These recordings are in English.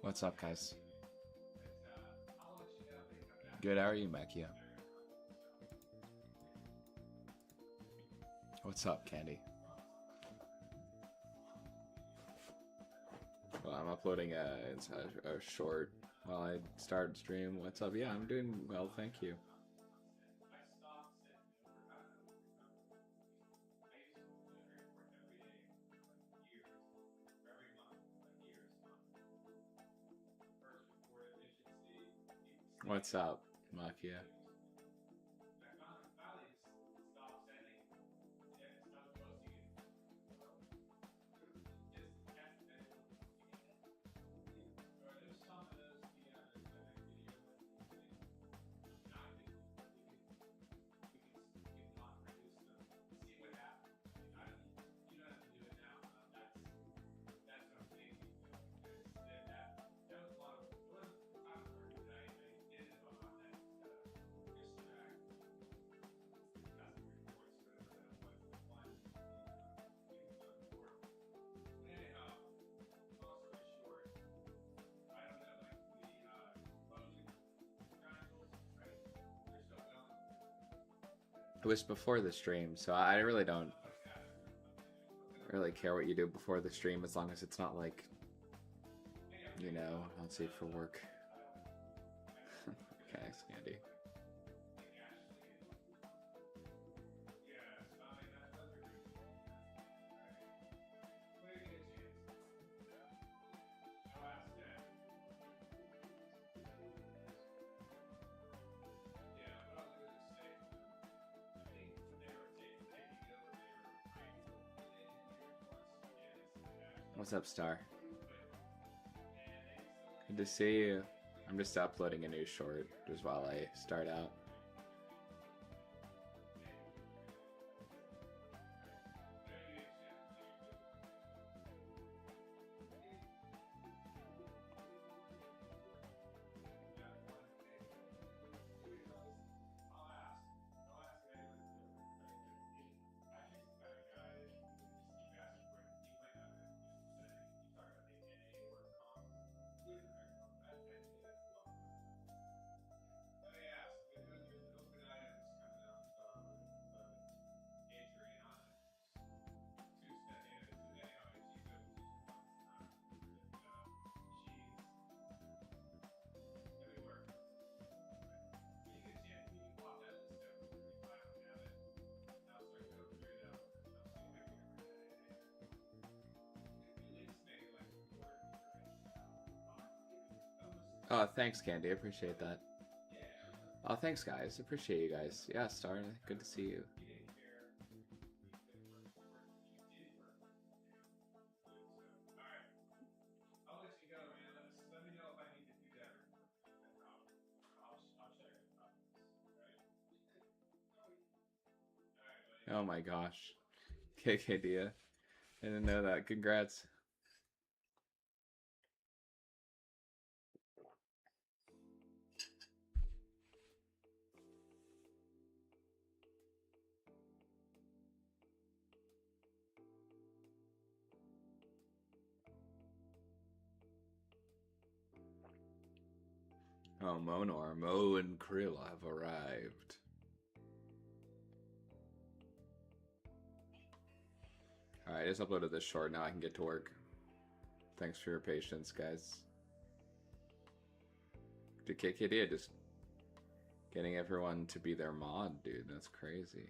What's up, guys? Good, how are you, Makia? What's up, Candy? Well, I'm uploading a short while I start stream. What's up? Yeah, I'm doing well, thank you. What's up, Makia? It was before the stream, so I really don't really care what you do before the stream as long as it's not like, you know, let's see, for work. Okay, Sandy. What's up, Star? Good to see you. I'm just uploading a new short just while I start out. Oh, thanks, Candy. I appreciate that. Oh, thanks, guys. Appreciate you guys. Yeah, Star, good to see you. Oh my gosh. KKDia. I didn't know that. Congrats. Oh, Monor, Mo and Krill have arrived. Alright, I just uploaded this short. Now I can get to work. Thanks for your patience, guys. Dude, KKD, just getting everyone to be their mod, dude. That's crazy.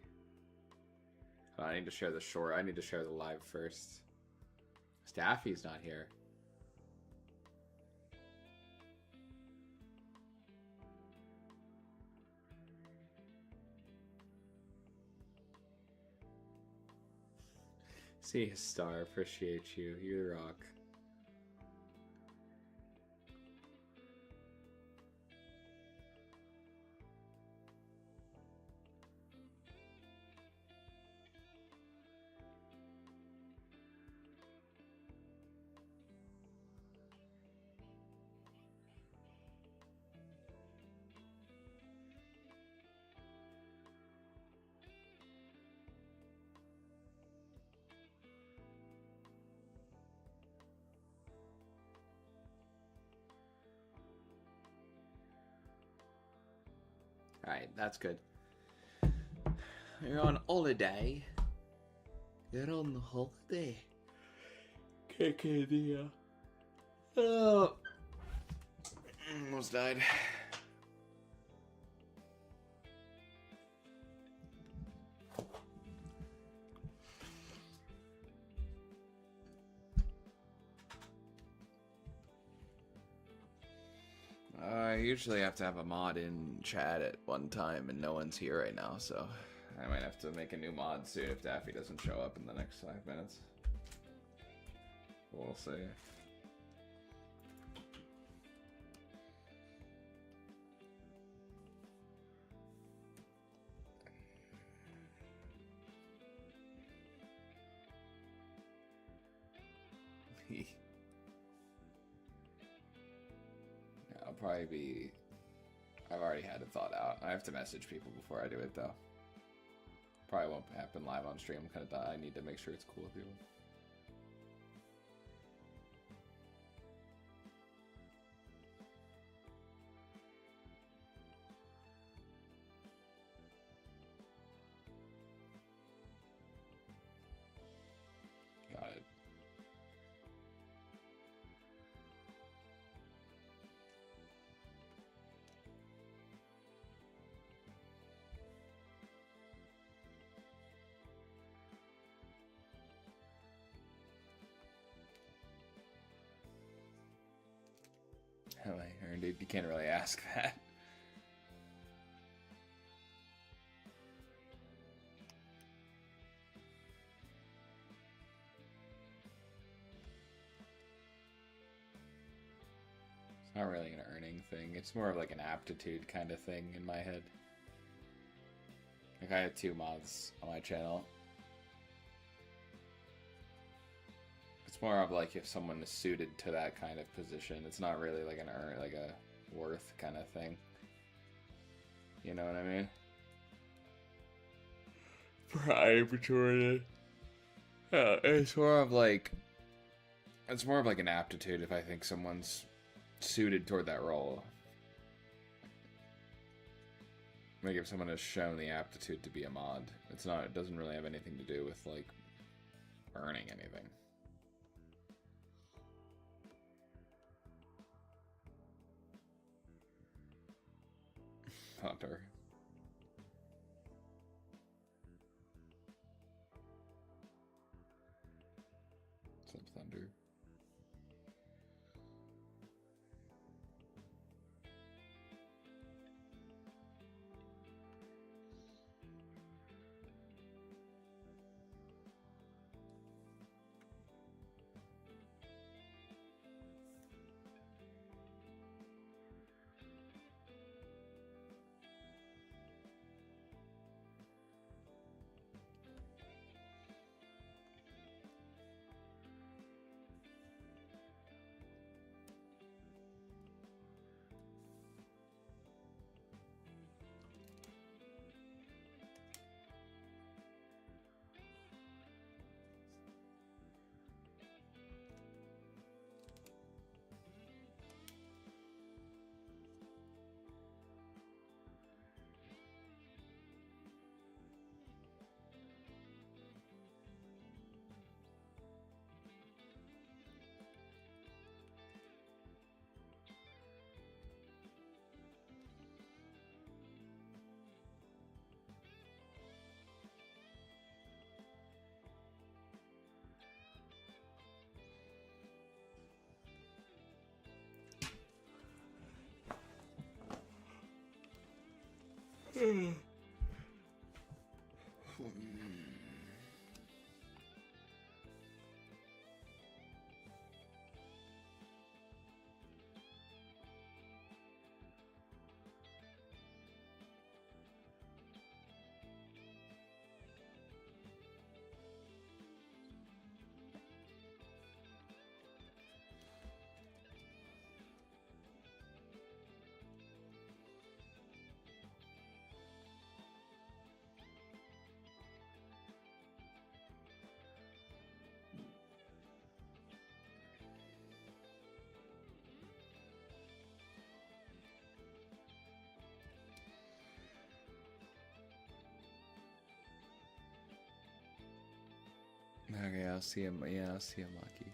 Oh, I need to share the short. I need to share the live first. Staffy's not here. See you, Star. Appreciate you. You rock. Alright, that's good. You're on holiday. You're on the holiday. Kick idea. Oh. Almost died. I usually have to have a mod in chat at one time, and no one's here right now, so I might have to make a new mod soon if Daffy doesn't show up in the next 5 minutes. We'll see. I'll probably be... I've already had it thought out. I have to message people before I do it, though. Probably won't happen live on stream. I need to make sure it's cool with people. Got it. Oh, I earned it. You can't really ask that. It's not really an earning thing. It's more of like an aptitude kind of thing in my head. Like I have 2 mods on my channel. It's more of like if someone is suited to that kind of position. It's not really like an like a worth kind of thing. You know what I mean? Private. It's more of like an aptitude if I think someone's suited toward that role. Like if someone has shown the aptitude to be a mod. It doesn't really have anything to do with like earning anything. Thunder. Some thunder. Okay, I'll see him. Yeah, I'll see him, Lucky.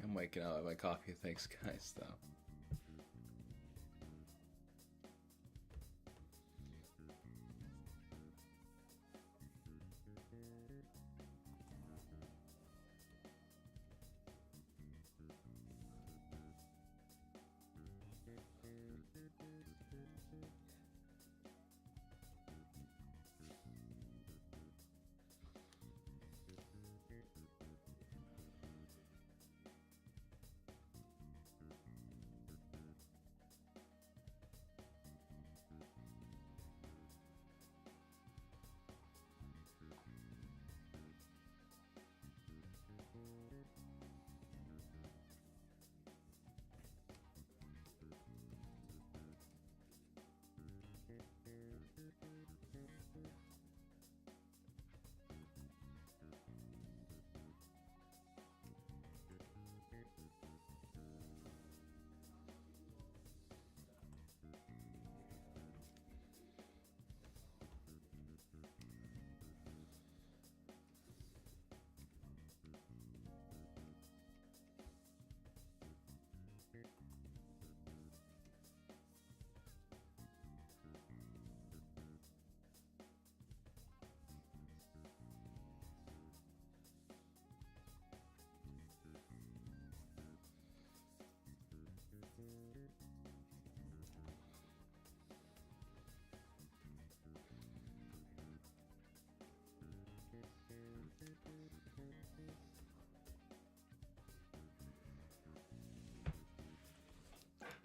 I'm waking up with my coffee. Thanks, guys, though.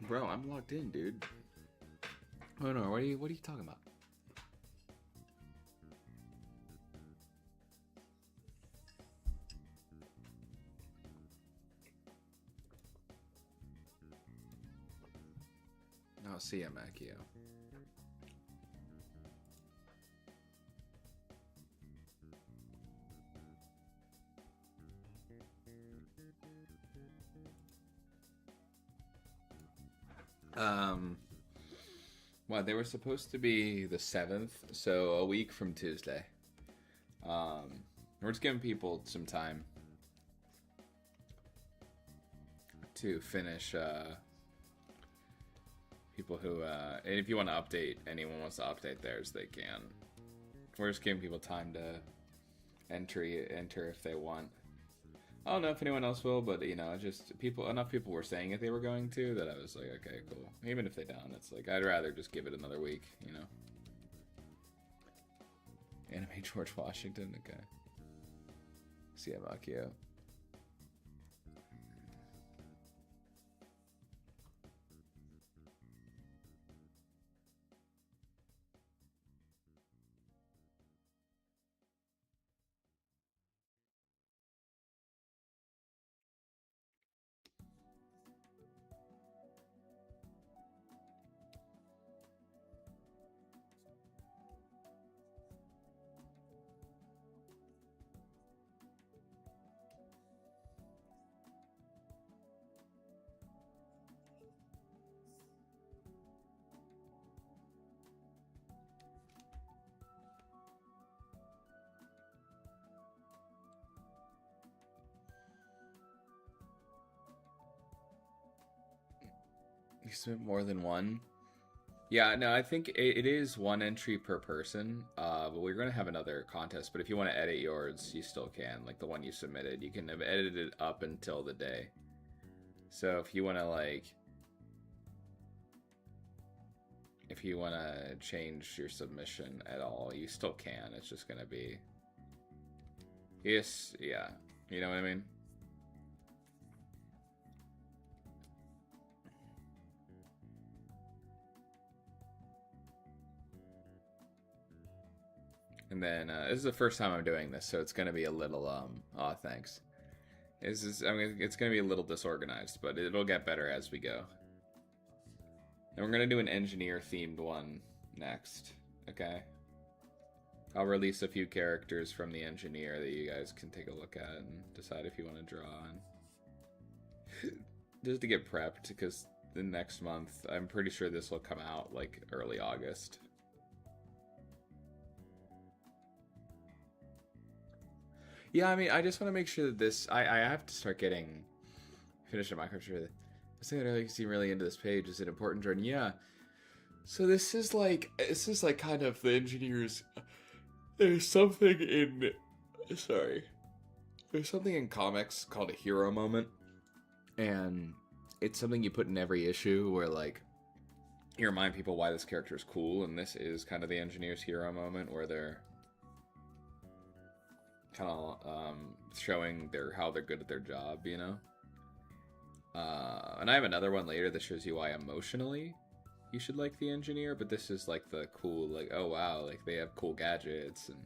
Bro, I'm logged in, dude. Oh no, what are you talking about? I'll see you, Macchio. Well, they were supposed to be the 7th, so a week from Tuesday. We're just giving people some time to finish. People who, and if you want to update, anyone wants to update theirs, they can. We're just giving people time to enter if they want. I don't know if anyone else will, but you know, just enough people were saying it they were going to that I was like, okay, cool. Even if they don't, it's like I'd rather just give it another week, you know. Anime George Washington, okay. See ya, Makio. submit more than one. Yeah, no, I think it is one entry per person, but we're going to have another contest. But if you want to edit yours, you still can. Like the one you submitted, you can have edited it up until the day. So if you want to, like, if you want to change your submission at all, you still can. It's just going to be, yes, yeah, you know what I mean? And then this is the first time I'm doing this, so it's gonna be a little oh, thanks. I mean, it's gonna be a little disorganized, but it'll get better as we go. And we're gonna do an engineer themed one next. Okay. I'll release a few characters from the engineer that you guys can take a look at and decide if you want to draw on. Just to get prepped, because the next month, I'm pretty sure this will come out like early August. Yeah, I mean, I just want to make sure that this... I have to start getting... Finish a micro sure that... I was saying earlier, you seem really into this page. Is it important, Jordan? Yeah. So this is like kind of the engineers... There's something in... Sorry. There's something in comics called a hero moment. And it's something you put in every issue where, like, you remind people why this character is cool. And this is kind of the engineer's hero moment where they're kind of showing how they're good at their job, you know? And I have another one later that shows you why emotionally you should like the engineer, but this is like the cool, like, oh wow, like they have cool gadgets, and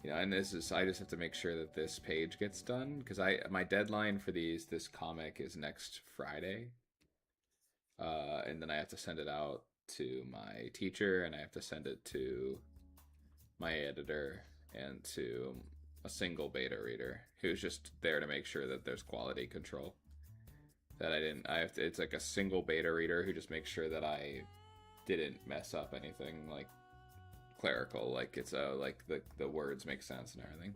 you know, and this is, I just have to make sure that this page gets done, because my deadline for this comic is next Friday, and then I have to send it out to my teacher, and I have to send it to my editor, and to a single beta reader who's just there to make sure that there's quality control. It's like a single beta reader who just makes sure that I didn't mess up anything, like, clerical, like it's like the words make sense and everything.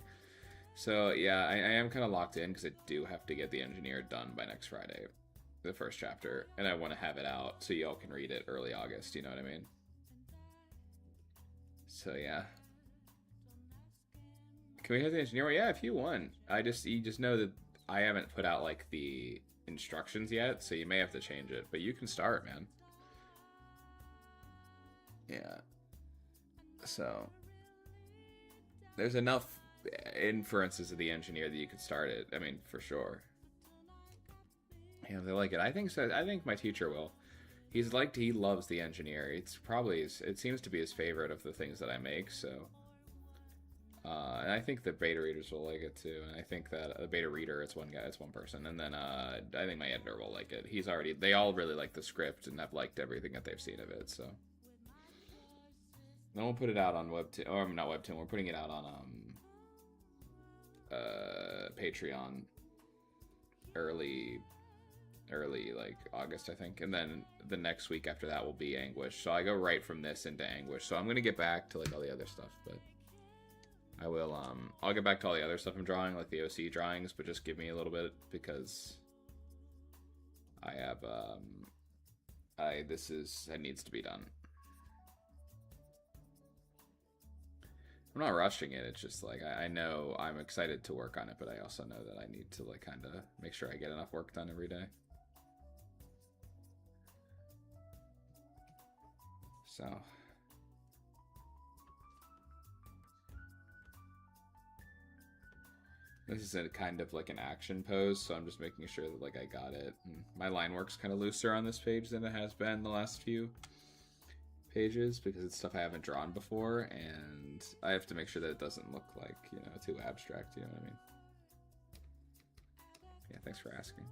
So yeah, I am kind of locked in because I do have to get the engineer done by next Friday, the first chapter, and I want to have it out so y'all can read it early August, you know what I mean? So yeah. Can we have the engineer? Well, yeah, if you want. You just know that I haven't put out like the instructions yet, so you may have to change it, but you can start, man. Yeah. So there's enough inferences of the engineer that you could start it. I mean, for sure. Yeah, if they like it. I think so. I think my teacher will. He loves the engineer. It seems to be his favorite of the things that I make, so and I think the beta readers will like it too. And I think that a beta reader, it's one person. And then I think my editor will like it. They all really like the script and have liked everything that they've seen of it, so. Then we'll put it out on Webtoon, or not Webtoon, we're putting it out on Patreon early like August, I think. And then the next week after that will be Anguish. So I go right from this into Anguish. So I'm gonna get back to like all the other stuff, but I will I'll get back to all the other stuff I'm drawing, like the OC drawings, but just give me a little bit, because I have it needs to be done. I'm not rushing it. It's just like I know I'm excited to work on it, but I also know that I need to like kind of make sure I get enough work done every day. So this is a kind of like an action pose, so I'm just making sure that like I got it. And my line work's kind of looser on this page than it has been the last few pages, because it's stuff I haven't drawn before, and I have to make sure that it doesn't look like, you know, too abstract, you know what I mean? Yeah, thanks for asking.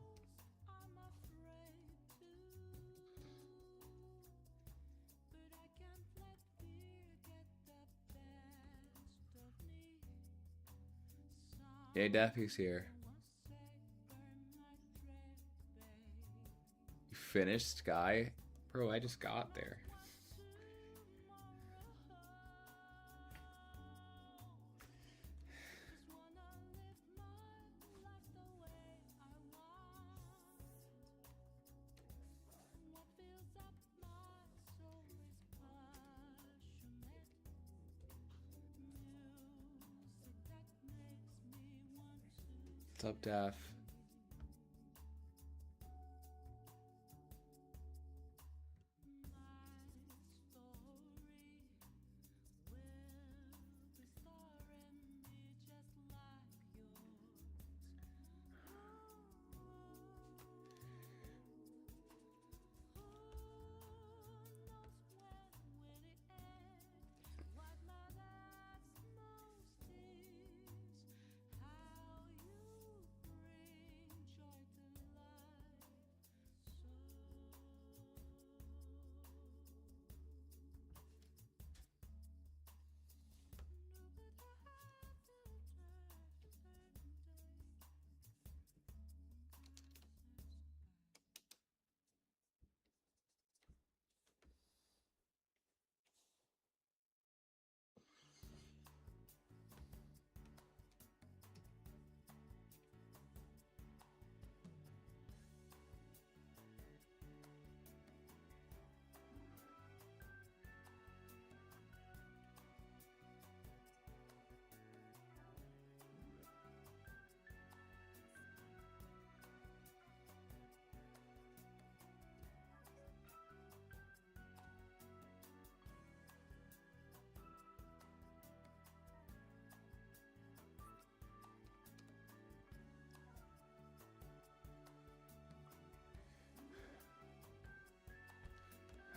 Yay, Daffy's here. You finished Sky? Bro, I just got there. What's up, Daph?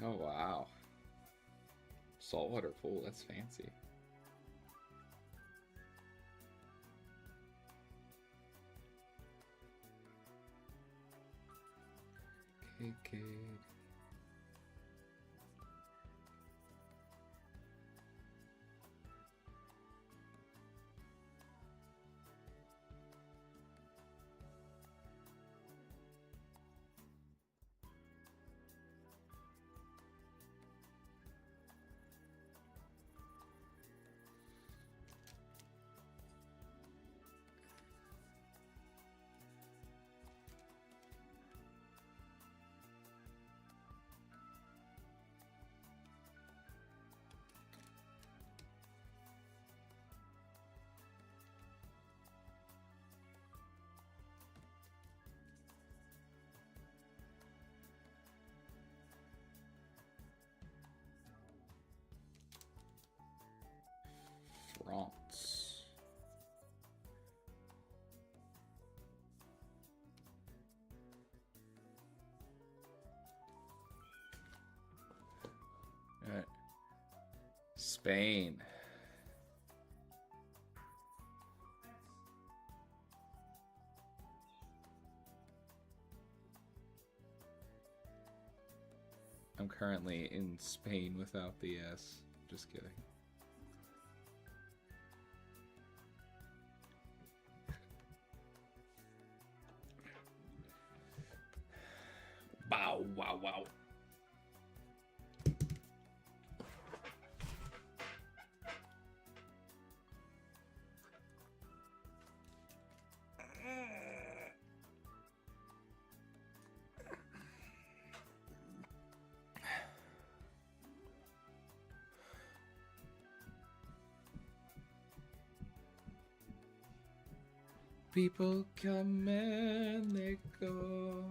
Oh, wow. Saltwater pool, that's fancy. Okay. France. All right. Spain. I'm currently in Spain without the S. Just kidding. Bow, wow, wow. People come and they go.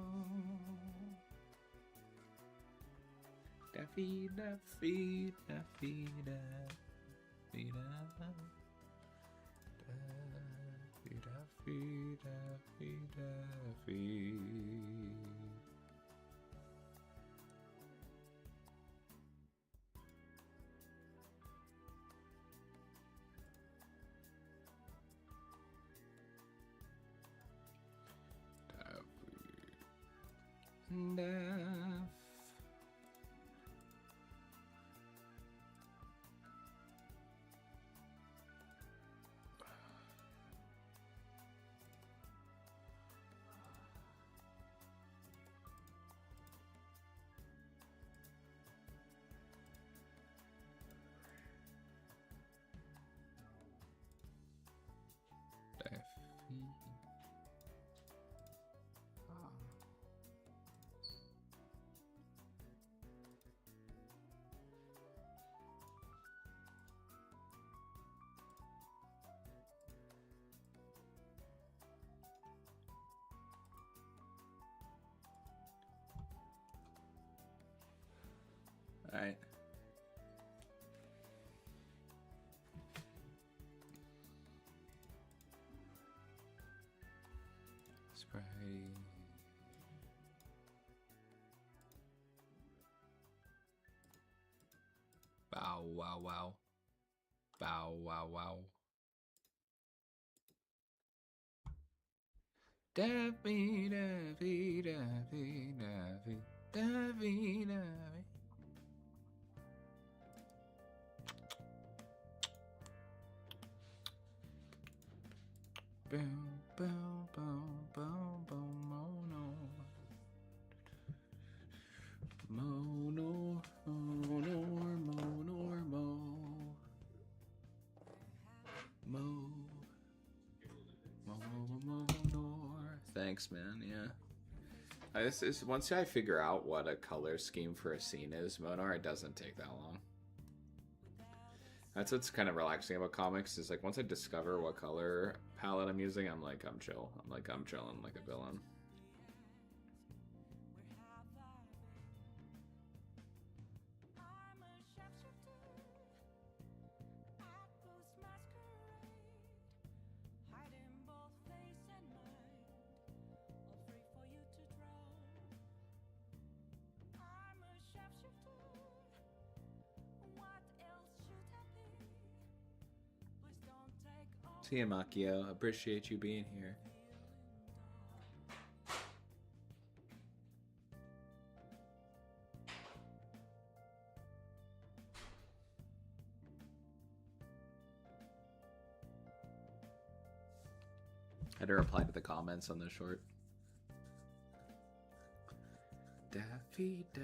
Daffy, Daffy, Daffy, Daffy, Daffy, Daffy, Daffy, Daffy. Daff. Right. Bow wow wow. Bow wow wow. Daffy, Daffy, Daffy, Daffy, Daffy, Daffy. Boom, boom, boom, boom, boom, mono. Mono, mono, mono, mo. Mo. Thanks, man. Yeah. This is once I figure out what a color scheme for a scene is, Monar, it doesn't take that long. That's what's kind of relaxing about comics is like once I discover what color palette I'm using, I'm chill. I'm chilling like a villain. See you, Makio. Appreciate you being here. I had to reply to the comments on the short. Daffy Da.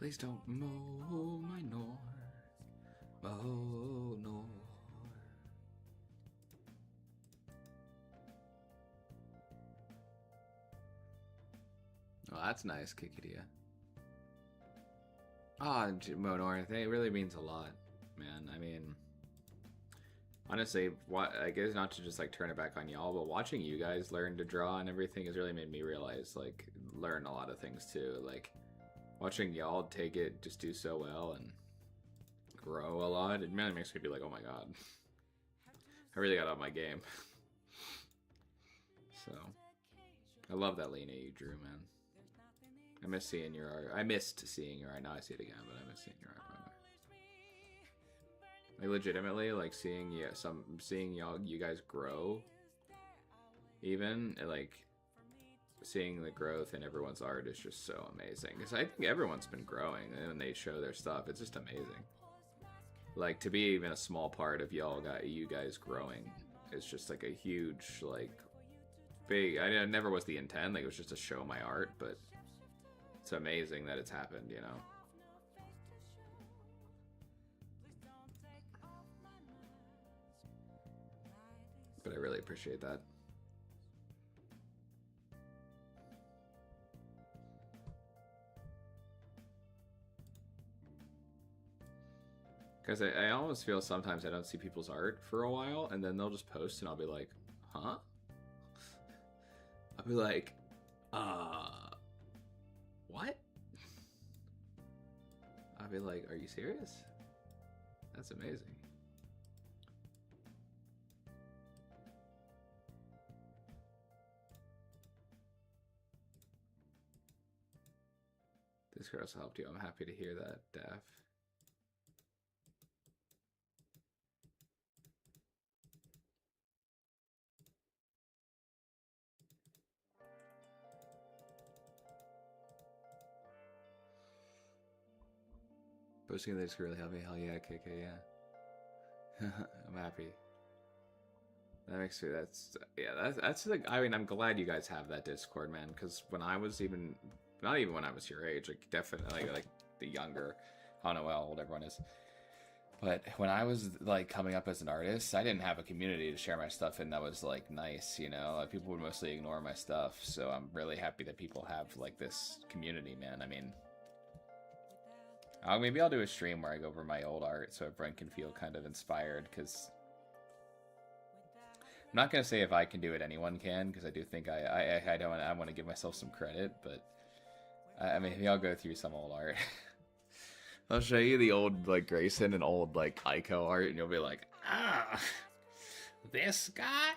Please don't mow my nor. Mow nor. Oh, that's nice, Kikidia. Ah, oh, Monor, it really means a lot, man. I mean, honestly, I guess not to just like turn it back on y'all, but watching you guys learn to draw and everything has really made me realize, like, learn a lot of things too. Like, watching y'all take it, just do so well and grow a lot, it really makes me be like, oh my god, I really got up my game. So, I love that Lena you drew, man. I miss seeing your art. I missed seeing your art. Now I see it again, but I miss seeing your art. Like legitimately, like seeing y'all, you guys grow. Even like seeing the growth in everyone's art is just so amazing. Because I think everyone's been growing, and when they show their stuff, it's just amazing. Like to be even a small part of you guys growing is just like a huge like big. I never was the intent. Like it was just to show my art, but. It's amazing that it's happened, you know. But I really appreciate that. Because I almost feel sometimes I don't see people's art for a while, and then they'll just post, and I'll be like, huh? I'll be like, what? I'll be like, are you serious? That's amazing. This girl's helped you. I'm happy to hear that, Daff. Posting this really helped me. Hell yeah, KK, yeah. I'm happy. That makes me. That's like. I mean, I'm glad you guys have that Discord, man. Because when I was even, not even when I was your age, like definitely like the younger. I don't know how old everyone is. But when I was like coming up as an artist, I didn't have a community to share my stuff in that was like nice, you know. Like, people would mostly ignore my stuff, so I'm really happy that people have like this community, man. I mean, maybe I'll do a stream where I go over my old art so everyone can feel kind of inspired. Because I'm not gonna say if I can do it, anyone can, because I do think I want to give myself some credit, but I mean, maybe I'll go through some old art. I'll show you the old, like, Grayson and old, like, Ico art, and you'll be like, this guy?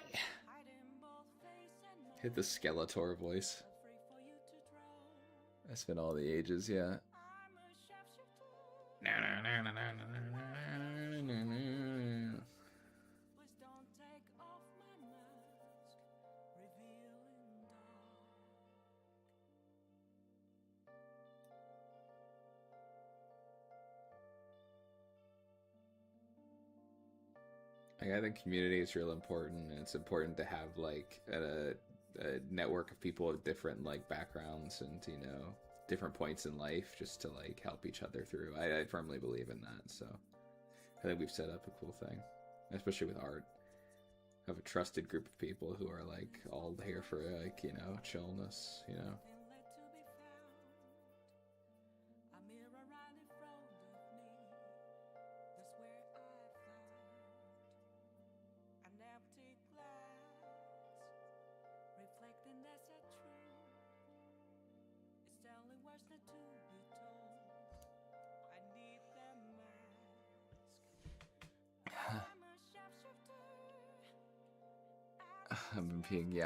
Hit the Skeletor voice. That's been all the ages, yeah. I think community is real important, and it's important to have like a network of people with different like backgrounds and, you know, different points in life, just to like help each other through. I firmly believe in that, so I think we've set up a cool thing, especially with art. Have a trusted group of people who are like all here for like, you know, chillness, you know.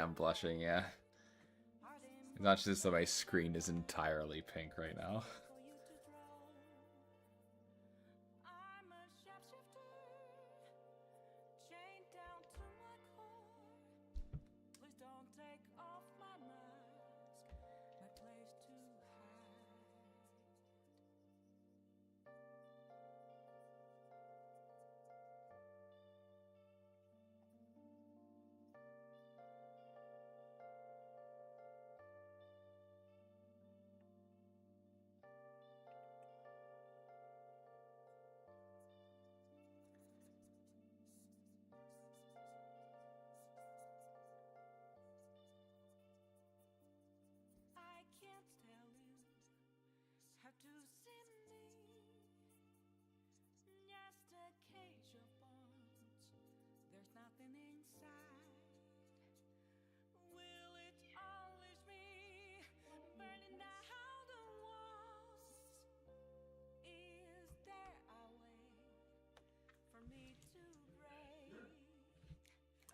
I'm blushing, yeah. It's not just that my screen is entirely pink right now.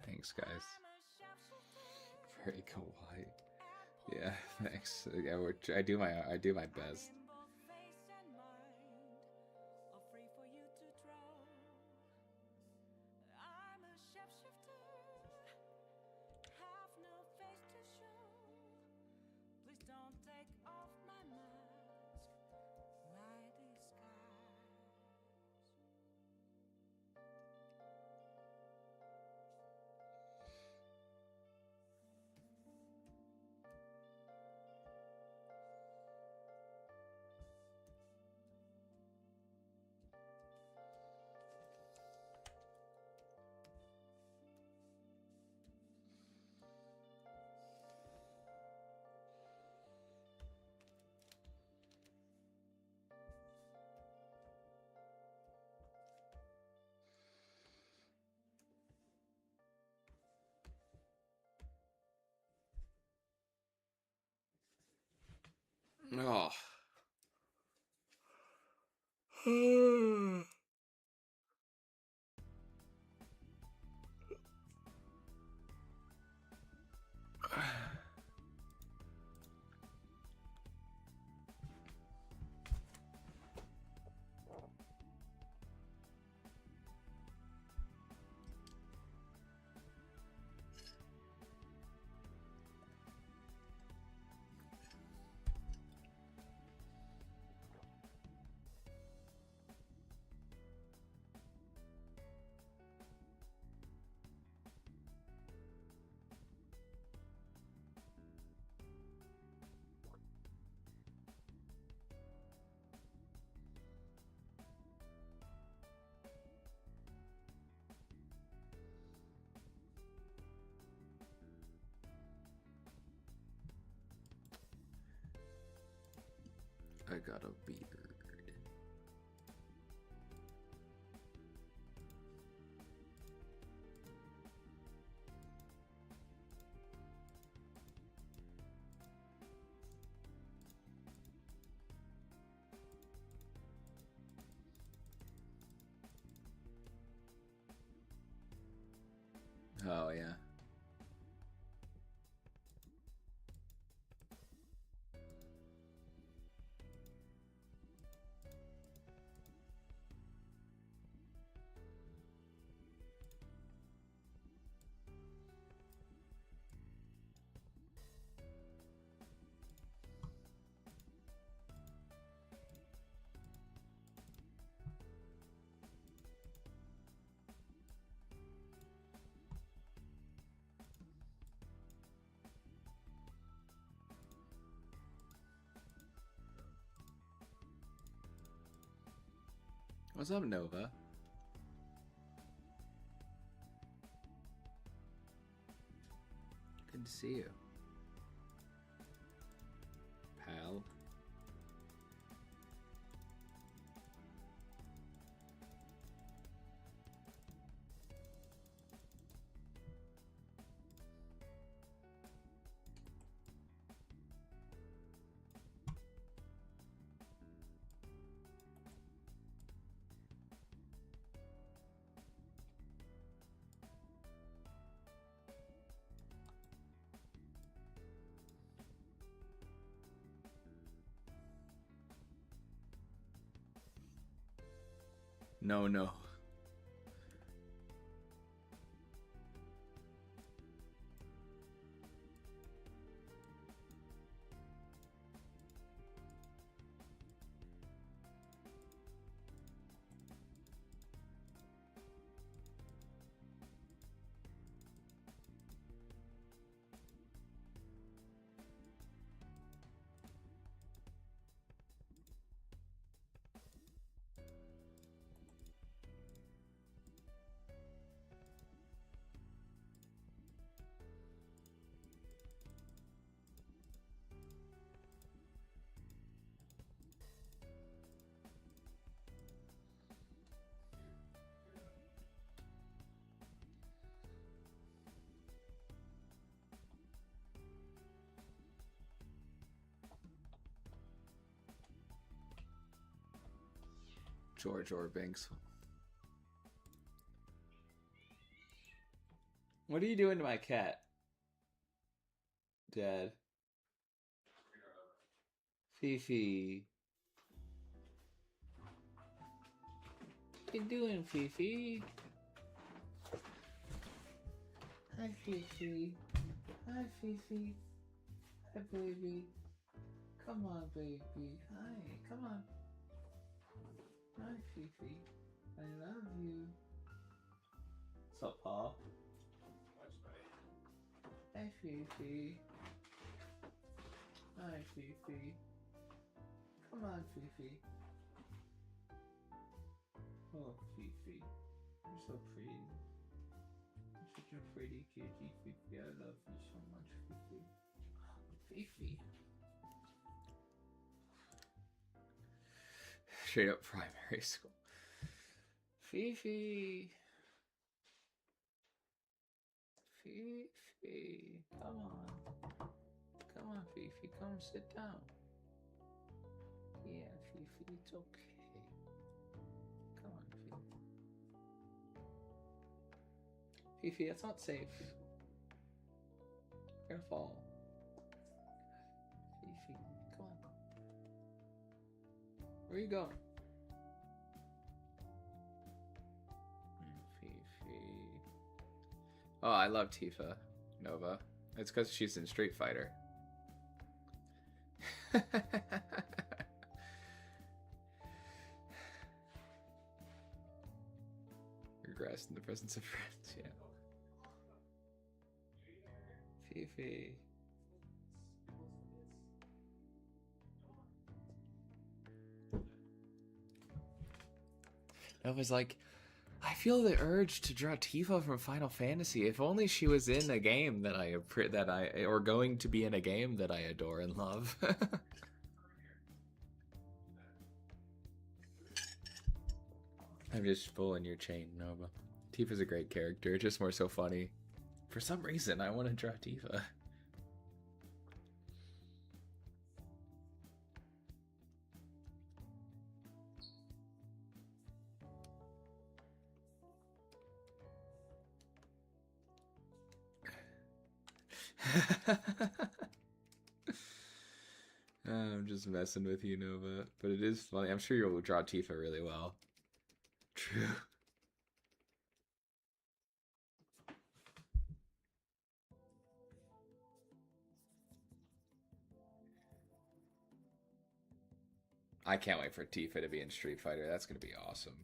Thanks, guys. Very kawaii. Yeah, thanks. I do my best. Oh. I got a beard. Oh, yeah. What's up, Nova? Good to see you, pal. No, no. George Orbanks. What are you doing to my cat, Dad? Fifi. What you doing, Fifi? Hi, Fifi. Hi, Fifi. Hi, baby. Come on, baby. Hi, come on. Hi, Fifi. I love you. What's up, Paul? Hi, Fifi. Hi, Fifi. Come on, Fifi. Oh, Fifi. You're so pretty. You're such a pretty kitty, Fifi. I love you so much, Fifi. Fifi. Straight up primary school. Fifi. Fifi. Come on. Come on, Fifi. Come sit down. Yeah, Fifi. It's okay. Come on, Fifi. Fifi, it's not safe. You're gonna fall. Fifi, come on. Where are you going? Fifi. Oh, I love Tifa Nova. It's because she's in Street Fighter. Regress in the presence of friends, yeah. Fifi. Nova's like, I feel the urge to draw Tifa from Final Fantasy. If only she was in a game that I or going to be in a game that I adore and love. I'm just pulling your chain, Nova. Tifa's a great character, just more so funny. For some reason, I want to draw Tifa. I'm just messing with you, Nova. But it is funny. I'm sure you'll draw Tifa really well. True. I can't wait for Tifa to be in Street Fighter. That's going to be awesome.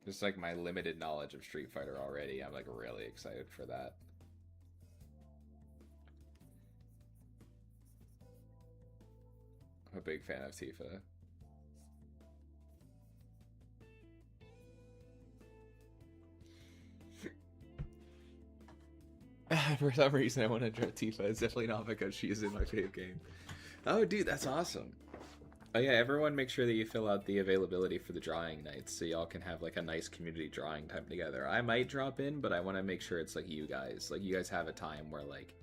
Just like my limited knowledge of Street Fighter already, I'm like really excited for that. I'm a big fan of Tifa. For some reason, I want to draw Tifa. It's definitely not because she is in my fave game. Oh, dude, that's awesome. Oh yeah, everyone make sure that you fill out the availability for the drawing nights so y'all can have like a nice community drawing time together. I might drop in, but I want to make sure it's like you guys have a time where like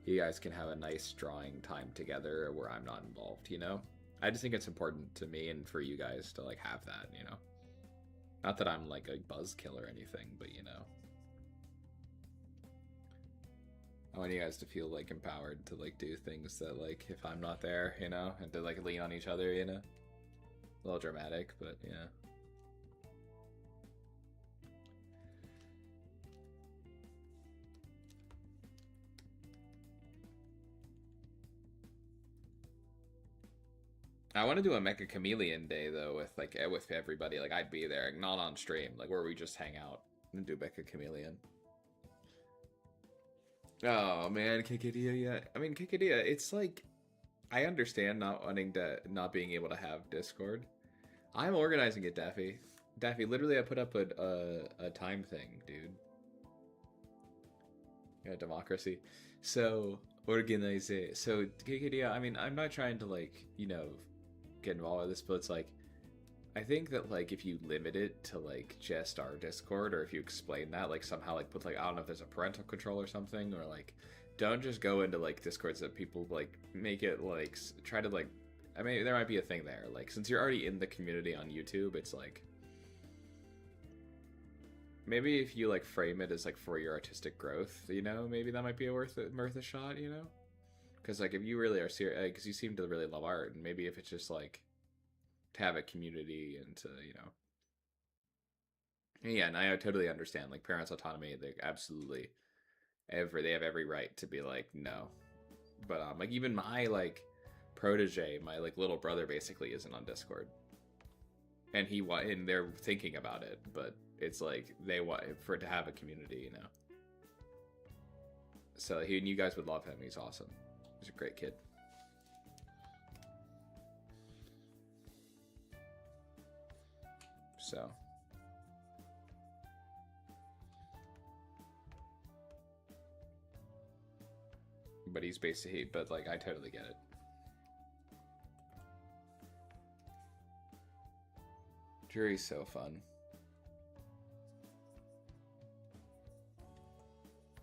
you guys can have a nice drawing time together where I'm not involved, you know? I just think it's important to me and for you guys to like have that, you know? Not that I'm like a buzzkill or anything, but you know. I want you guys to feel like empowered to like do things that like if I'm not there, you know, and to like lean on each other, you know. A little dramatic, but yeah. I want to do a Mecha Chameleon day though with everybody. Like I'd be there, not on stream, like where we just hang out and do Mecha Chameleon. Oh man, Kikadia, yeah. I mean, Kikadia, it's like I understand not being able to have Discord. I'm organizing it, Daffy. Daffy, literally, I put up a time thing, dude. Yeah, democracy. So organize it. So Kikadia, I mean, I'm not trying to like get involved with this, but it's like I think that like if you limit it to like just our Discord, or if you explain that like somehow like put like I don't know if there's a parental control or something, or like don't just go into like Discords that people like make it like try to like I mean there might be a thing there like since you're already in the community on YouTube, it's like maybe if you like frame it as like for your artistic growth, you know, maybe that might be worth a shot, you know, because like if you really are serious, because you seem to really love art, and maybe if it's just like to have a community and to yeah, and I totally understand like parents' autonomy, they absolutely they have every right to be like no, but like even my like protege, my like little brother basically isn't on Discord, and and they're thinking about it, but it's like they want for it to have a community, you know. So and you guys would love him. He's awesome. He's a great kid. So but he's basically but like I totally get it. Jury's so fun.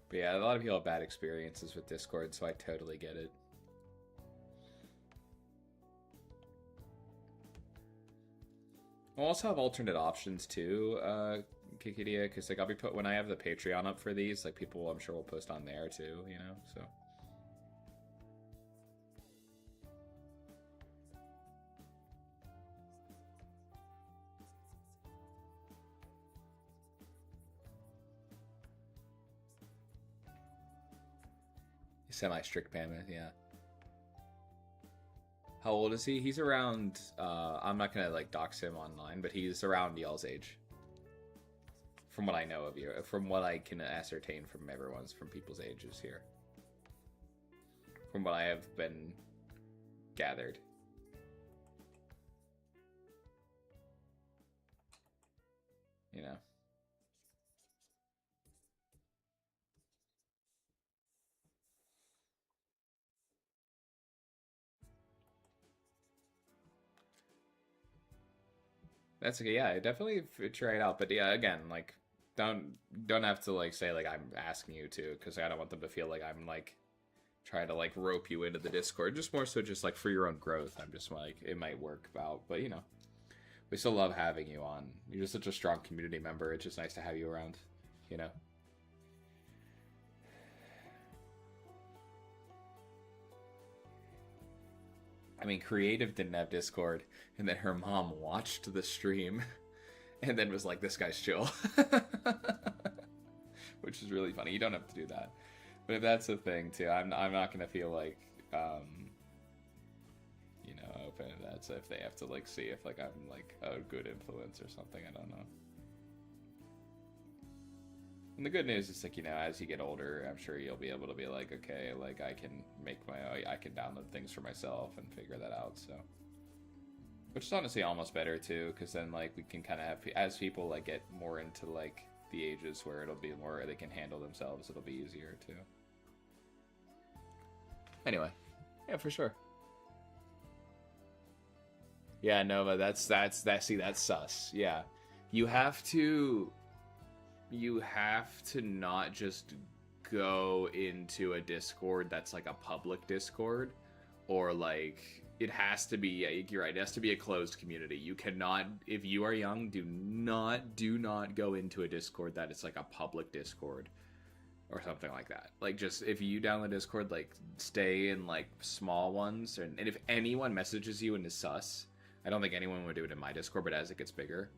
But yeah, a lot of people have bad experiences with Discord, so I totally get it. We'll also have alternate options too, Kikidia, because like I'll be when I have the Patreon up for these, like people I'm sure will post on there too, you know, so. Semi-strict payment, yeah. How old is he? He's around, I'm not gonna like dox him online, but he's around y'all's age. From what I know of you, from what I can ascertain from people's ages here. From what I have been gathered. You know. That's okay. Yeah, definitely try it out. But yeah, again, like, don't have to like say like I'm asking you to, because I don't want them to feel like I'm like trying to like rope you into the Discord. Just more so, just like for your own growth. I'm just like it might work out, but you know, we still love having you on. You're just such a strong community member. It's just nice to have you around. You know. I mean, Creative didn't have Discord, and then her mom watched the stream, and then was like, "This guy's chill," which is really funny. You don't have to do that, but if that's the thing too, I'm not gonna feel like, you know, open to that. So if they have to like see if like I'm like a good influence or something, I don't know. And the good news is, like, you know, as you get older, I'm sure you'll be able to be like, okay, like I can make I can download things for myself and figure that out. So, which is honestly almost better too, because then like we can kind of have, as people like get more into like the ages where it'll be more they can handle themselves, it'll be easier too. Anyway, yeah, for sure. Yeah, no, but that's sus. Yeah, you have to. You have to not just go into a Discord that's like a public Discord, or like it has to be, yeah, you're right, it has to be a closed community. You cannot, if you are young, do not go into a Discord that is like a public Discord or something like that. Like, just if you download Discord, like stay in like small ones, and if anyone messages you and is sus, I don't think anyone would do it in my Discord, but as it gets bigger.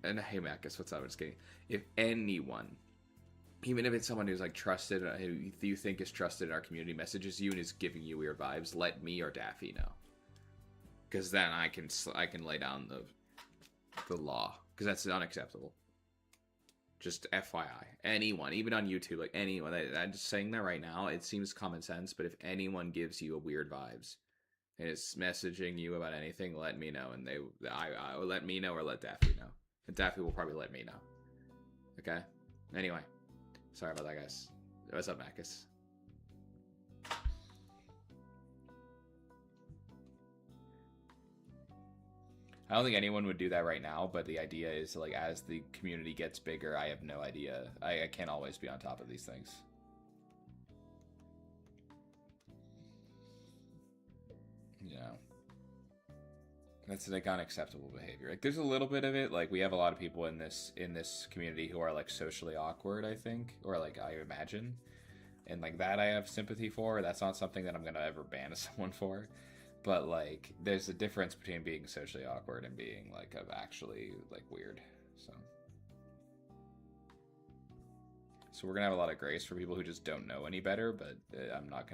And hey, Marcus, what's up? I'm just kidding. If anyone, even if it's someone who's like trusted, who you think is trusted in our community, messages you and is giving you weird vibes, let me or Daffy know. Because then I can lay down the law, because that's unacceptable. Just FYI, anyone, even on YouTube, like anyone, I'm just saying that right now. It seems common sense, but if anyone gives you a weird vibes and is messaging you about anything, let me know, and I will let me know or let Daffy know. And Daffy will probably let me know. Okay? Anyway. Sorry about that, guys. What's up, Marcus? I don't think anyone would do that right now, but the idea is, like, as the community gets bigger, I have no idea. I can't always be on top of these things. You know. That's like unacceptable behavior. Like, there's a little bit of it. Like, we have a lot of people in this community who are like socially awkward, I think, or like I imagine, and like that I have sympathy for. That's not something that I'm gonna ever ban someone for, but like there's a difference between being socially awkward and being like actually like weird. So we're gonna have a lot of grace for people who just don't know any better, but I'm not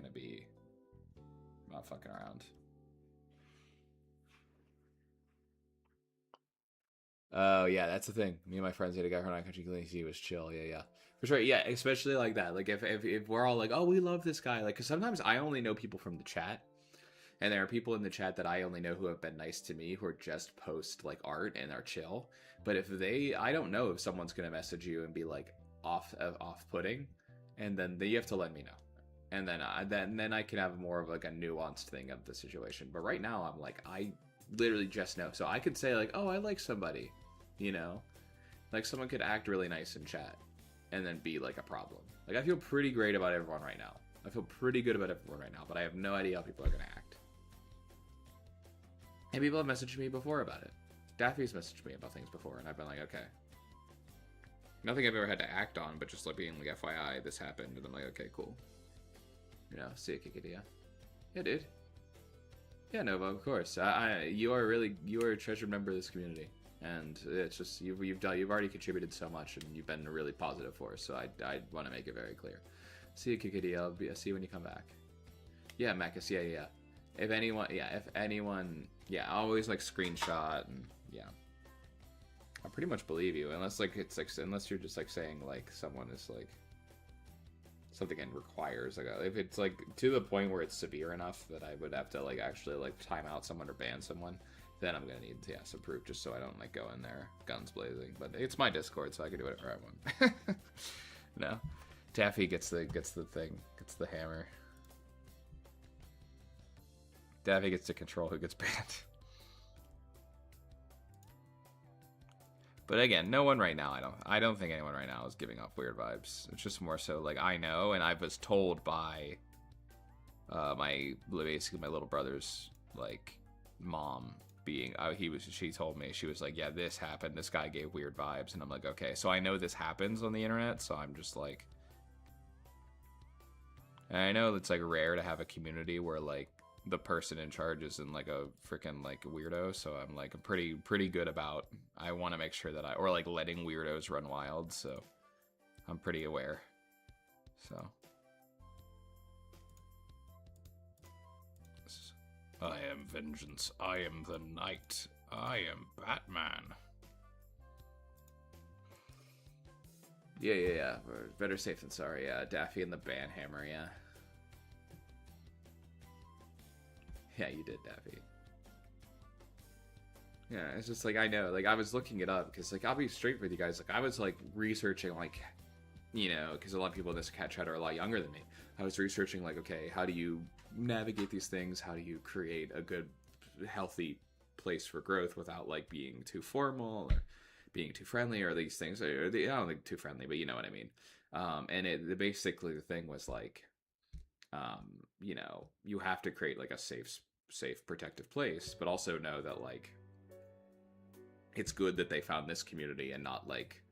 fucking around. Oh, yeah, that's the thing. Me and my friends had a guy from non-country clean. He was chill. Yeah. For sure. Yeah, especially like that. Like, if we're all like, oh, we love this guy. Like, because sometimes I only know people from the chat. And there are people in the chat that I only know who have been nice to me, who are just post, like, art and are chill. But if I don't know if someone's going to message you and be, like, off-putting. And then you have to let me know. And then I can have more of, like, a nuanced thing of the situation. But right now, I'm like, I literally just know. So I could say, like, oh, I like somebody. You know, like someone could act really nice in chat and then be like a problem. Like, I feel pretty great about everyone right now. I feel pretty good about everyone right now, but I have no idea how people are going to act. And people have messaged me before about it. Daffy's messaged me about things before, and I've been like, okay. Nothing I've ever had to act on, but just like being like, FYI, this happened. And I'm like, okay, cool. You know, see it, Kikidea. Yeah, dude. Yeah, Nova, of course. You are a treasured member of this community. And it's just you've already contributed so much, and you've been really positive for us. So I want to make it very clear. See you, Kikidi. I'll see you when you come back. Yeah, Macus. Yeah. If anyone, always like screenshot, and yeah, I pretty much believe you, unless you're just like saying like someone is like something and requires like if it's like to the point where it's severe enough that I would have to like actually like time out someone or ban someone. Then I'm gonna need some proof, just so I don't like go in there guns blazing. But it's my Discord, so I can do whatever I want. No, Taffy gets the thing, gets the hammer. Daffy gets to control who gets banned. But again, no one right now. I don't think anyone right now is giving off weird vibes. It's just more so like I know, and I was told by basically my little brother's like mom being she told me, she was like, yeah, this happened, this guy gave weird vibes, and I'm like, okay, so I know this happens on the internet, so I'm just like, and I know it's like rare to have a community where like the person in charge isn't like a freaking like weirdo, so I'm like pretty good about, I want to make sure that or like letting weirdos run wild, so I'm pretty aware. So I am vengeance, I am the knight, I am Batman. Yeah. Better safe than sorry. Yeah, Daffy and the Banhammer. Yeah. Yeah, you did, Daffy. Yeah, it's just like I know. Like I was looking it up because like I'll be straight with you guys. Like I was like researching like, you know, because a lot of people in this chat are a lot younger than me. I was researching like, okay, how do you navigate these things? How do you create a good, healthy place for growth without like being too formal or being too friendly or these things? I don't think too friendly, but you know what I mean. And basically the thing was like, you know, you have to create like a safe, protective place, but also know that like it's good that they found this community and not like,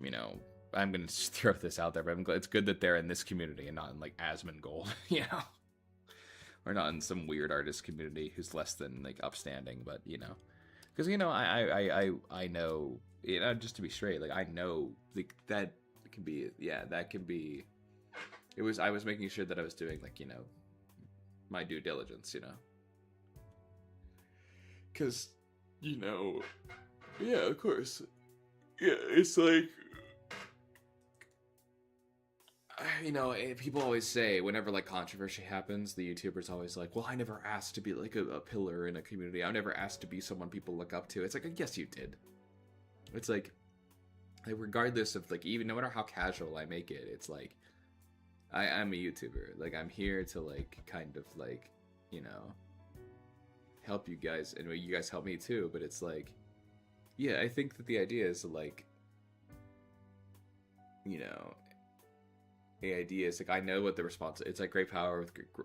you know, I'm gonna just throw this out there, but I'm glad it's good that they're in this community and not in like Asmongold, you know, or not in some weird artist community who's less than like upstanding. But you know, because you know, I know, you know, just to be straight, like I know like that can be, yeah, that can be. I was making sure that I was doing like, you know, my due diligence, you know, because you know, yeah, of course, yeah, it's like. You know, people always say whenever like controversy happens, the YouTubers always like, well, I never asked to be like a pillar in a community. I never asked to be someone people look up to. It's like, yes, you did. It's like regardless of like, even no matter how casual I make it, it's like, I'm a YouTuber. Like, I'm here to like, kind of like, you know, help you guys. And you guys help me too. But it's like, yeah, I think that the idea is like, you know, the idea is like I know what the response. It's like great power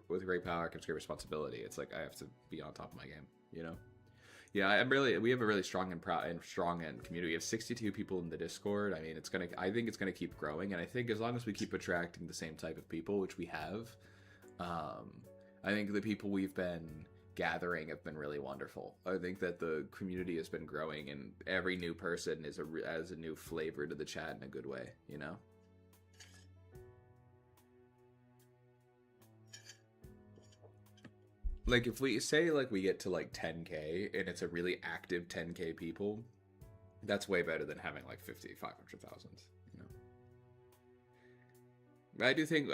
with great power comes great responsibility. It's like I have to be on top of my game, you know. Yeah, we have a really strong and community. We have 62 people in the Discord. I mean, I think it's gonna keep growing, and I think as long as we keep attracting the same type of people, which we have, I think the people we've been gathering have been really wonderful. I think that the community has been growing, and every new person adds a new flavor to the chat in a good way, you know. Like if we say like we get to like 10K and it's a really active 10K people, that's way better than having like 500,000, you know. I do think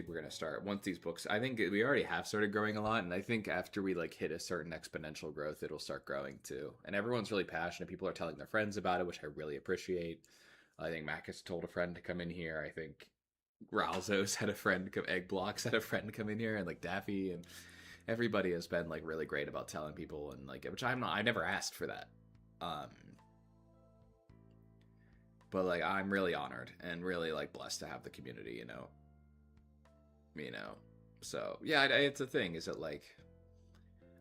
we're gonna start once these books. I think we already have started growing a lot, and I think after we like hit a certain exponential growth, it'll start growing too. And everyone's really passionate. People are telling their friends about it, which I really appreciate. I think Mac has told a friend to come in here. I think Ralzo's had a friend come. Egg Blocks had a friend come in here, and like Daffy and everybody has been like really great about telling people, and like, which I never asked for that, but like I'm really honored and really like blessed to have the community, you know. So yeah, it's a thing. Is it like,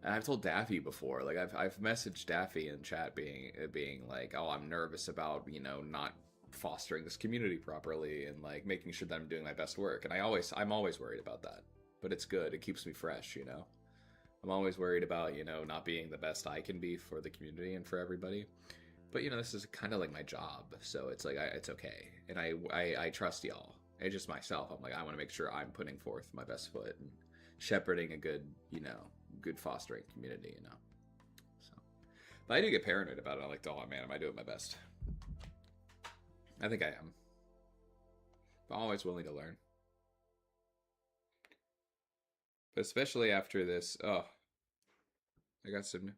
and I've told Daffy before, like I've messaged Daffy in chat being like, oh, I'm nervous about, you know, not fostering this community properly and like making sure that I'm doing my best work, and I'm always worried about that. But it's good. It keeps me fresh, you know. I'm always worried about, you know, not being the best I can be for the community and for everybody. But, you know, this is kind of like my job. So it's like, it's okay. And I trust y'all. It's just myself. I'm like, I want to make sure I'm putting forth my best foot and shepherding a good, you know, good fostering community, you know. So, but I do get paranoid about it. I'm like, oh man, am I doing my best? I think I am. I'm always willing to learn. But especially after this, oh, I got some.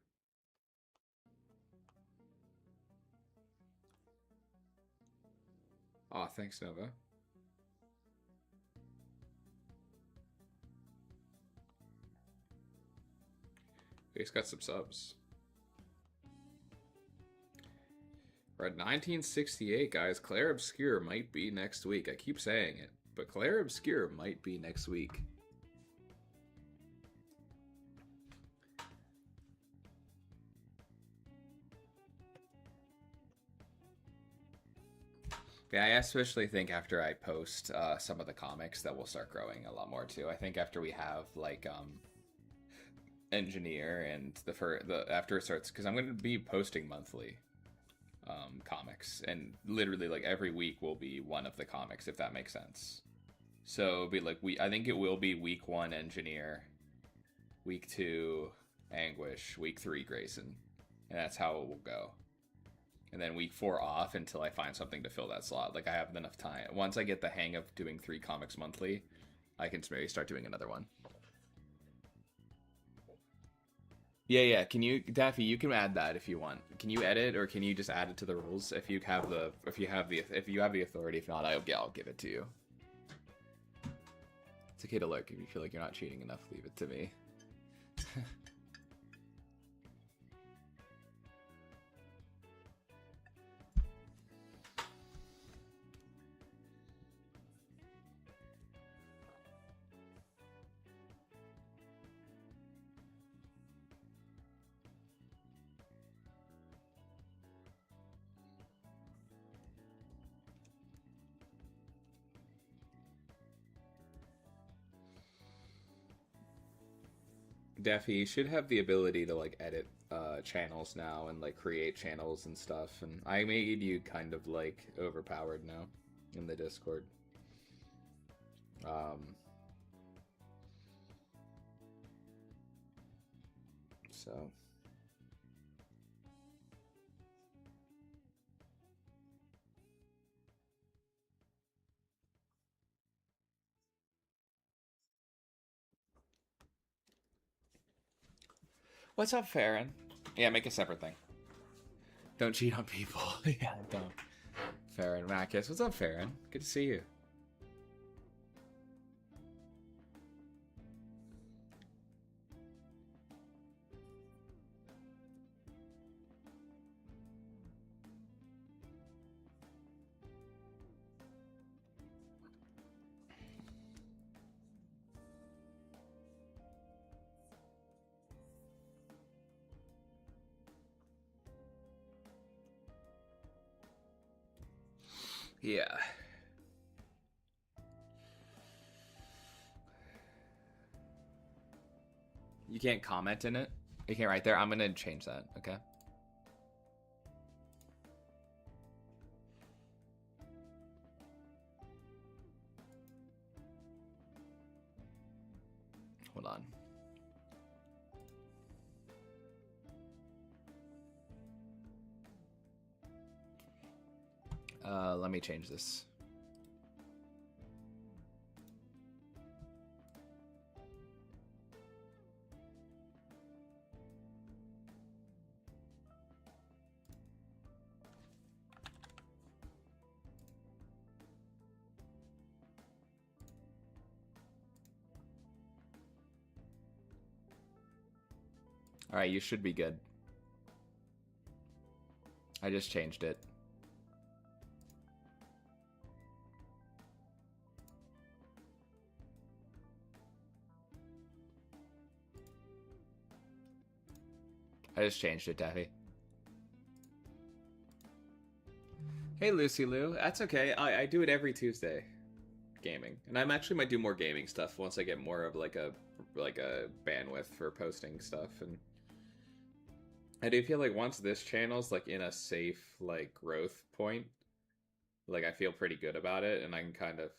Oh, thanks, Nova. He's got some subs. Red 1968, guys. Claire Obscure might be next week. I keep saying it, but Claire Obscure might be next week. Yeah, I especially think after I post some of the comics that will start growing a lot more too. I think after we have like Engineer and the after it starts, because I'm going to be posting monthly comics, and literally like every week will be one of the comics, if that makes sense. So it'll be like I think it will be week 1 Engineer, week 2 Anguish, week 3 Grayson, and that's how it will go. And then week 4 off until I find something to fill that slot. Like I have enough time. Once I get the hang of doing 3 comics monthly, I can maybe start doing another one. Yeah. Can you, Daffy? You can add that if you want. Can you edit, or can you just add it to the rules if you have the authority? If not, I'll give it to you. It's okay to look. If you feel like you're not cheating enough, leave it to me. Daffy, you should have the ability to like edit channels now and like create channels and stuff. And I made you kind of like overpowered now in the Discord. So. What's up, Farron? Yeah, make a separate thing. Don't cheat on people. Yeah, don't. Farron Macus. What's up, Farron? Good to see you. Yeah. You can't comment in it? You can't write there? I'm gonna change that, okay? Hold on. Let me change this. All right, you should be good. I just changed it. I just changed it, Daffy. Hey, Lucy Lou. That's okay. I do it every Tuesday. Gaming. And I'm actually might do more gaming stuff once I get more of like a bandwidth for posting stuff. And I do feel like once this channel's like in a safe like growth point, like I feel pretty good about it, and I can kind of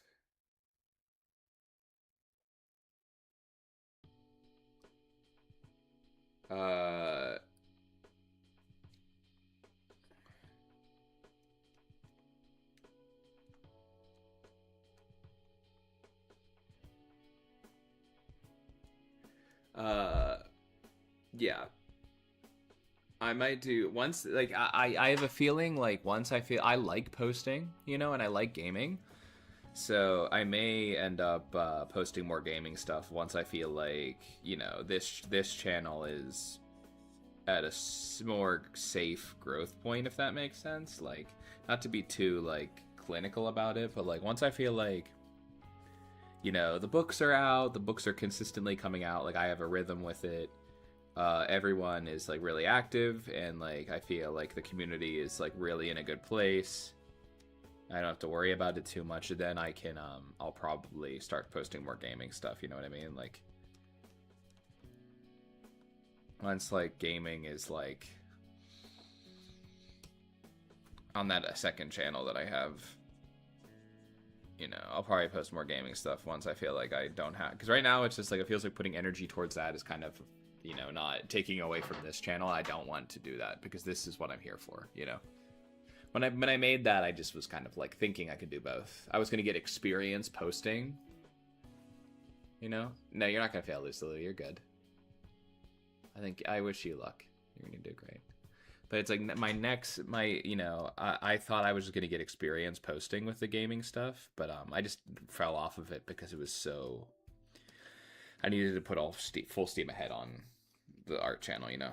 yeah. I might do once, like I have a feeling like once I feel I like posting, you know, and I like gaming, so I may end up posting more gaming stuff once I feel like, you know, this channel is at a more safe growth point, if that makes sense. Like, not to be too like clinical about it, but like once I feel like, you know, the books are out, the books are consistently coming out, like I have a rhythm with it, everyone is like really active, and like I feel like the community is like really in a good place, I don't have to worry about it too much, then I can I'll probably start posting more gaming stuff, you know what I mean? Like once like gaming is like on that second channel that I have, you know, I'll probably post more gaming stuff once I feel like I don't have, because right now it's just like it feels like putting energy towards that is kind of, you know, not taking away from this channel. I don't want to do that because this is what I'm here for, you know. When I made that, I just was kind of like thinking I could do both. I was going to get experience posting, you know. No, you're not going to fail, Lucilla. You're good. I wish you luck. You're going to do great. But it's like you know, I thought I was just going to get experience posting with the gaming stuff, but I just fell off of it because it was so, I needed to put full steam ahead on the art channel, you know.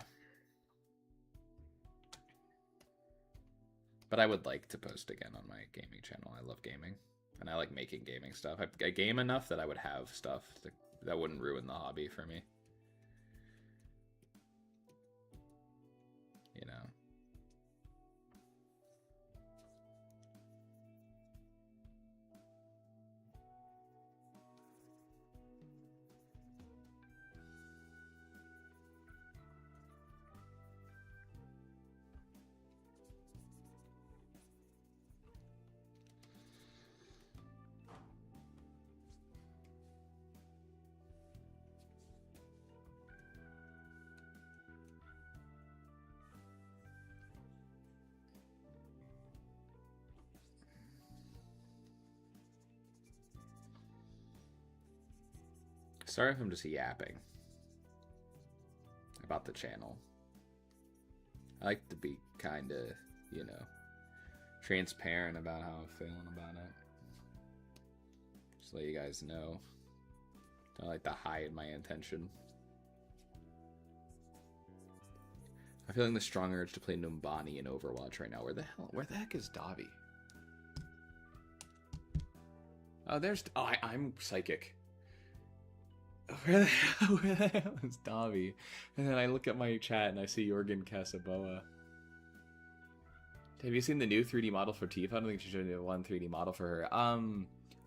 But I would like to post again on my gaming channel. I love gaming, and I like making gaming stuff. I game enough that I would have stuff that wouldn't ruin the hobby for me. You know. Sorry if I'm just yapping about the channel. I like to be kind of, you know, transparent about how I'm feeling about it. Just let you guys know. Don't like to hide my intention. I'm feeling the strong urge to play Numbani in Overwatch right now. Where the heck is Davi? Oh, I'm psychic. Where the hell is Davi? And then I look at my chat and I see Jorgen Casaboa. Have you seen the new 3D model for Tifa? I don't think she showed you one 3D model for her.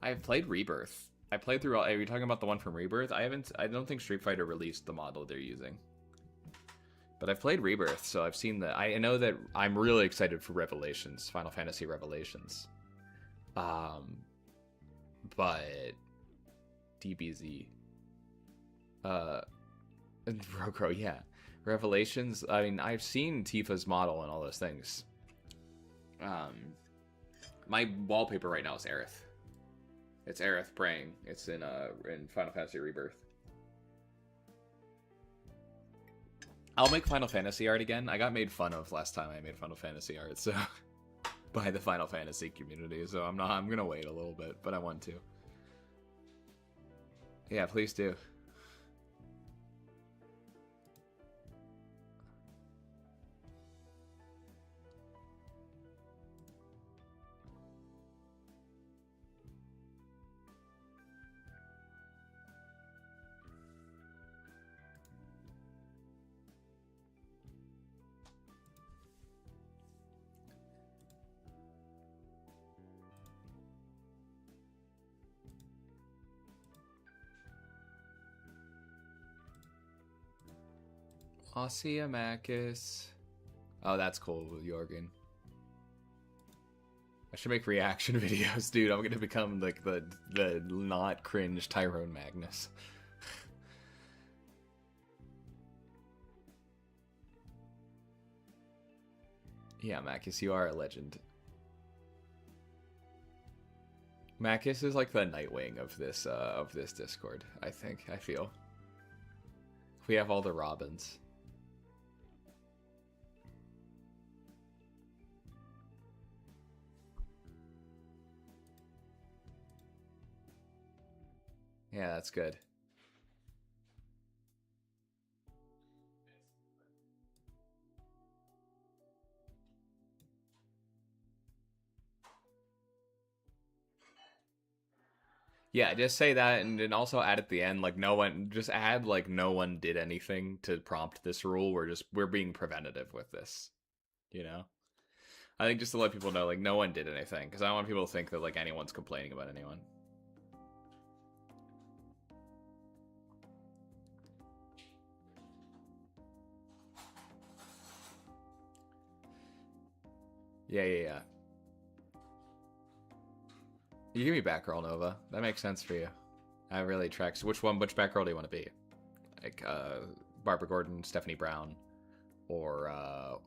I've played Rebirth. I played through all. Are you talking about the one from Rebirth? I don't think Street Fighter released the model they're using. But I've played Rebirth, so I've seen that. I know that I'm really excited for Revelations, Final Fantasy Revelations. But DBZ. Rogro, yeah. Revelations, I mean, I've seen Tifa's model and all those things. My wallpaper right now is Aerith. It's Aerith praying. It's in Final Fantasy Rebirth. I'll make Final Fantasy art again. I got made fun of last time I made Final Fantasy art, so by the Final Fantasy community, so I'm gonna wait a little bit, but I want to. Yeah, please do. Ossiamachus. Oh, that's cool, Jorgen. I should make reaction videos, dude. I'm gonna become like the not cringe Tyrone Magnus. Yeah, Macus, you are a legend. Macus is like the Nightwing of this Discord, I think. I feel. We have all the Robins. Yeah, that's good. Yeah, just say that, and then also add at the end, like, no one, just add, like, no one did anything to prompt this rule. We're being preventative with this, you know? I think just to let people know, like, no one did anything, because I don't want people to think that, like, anyone's complaining about anyone. Yeah. You give me Batgirl, Nova. That makes sense for you. That really tracks. Which Batgirl do you want to be? Like, Barbara Gordon, Stephanie Brown, or,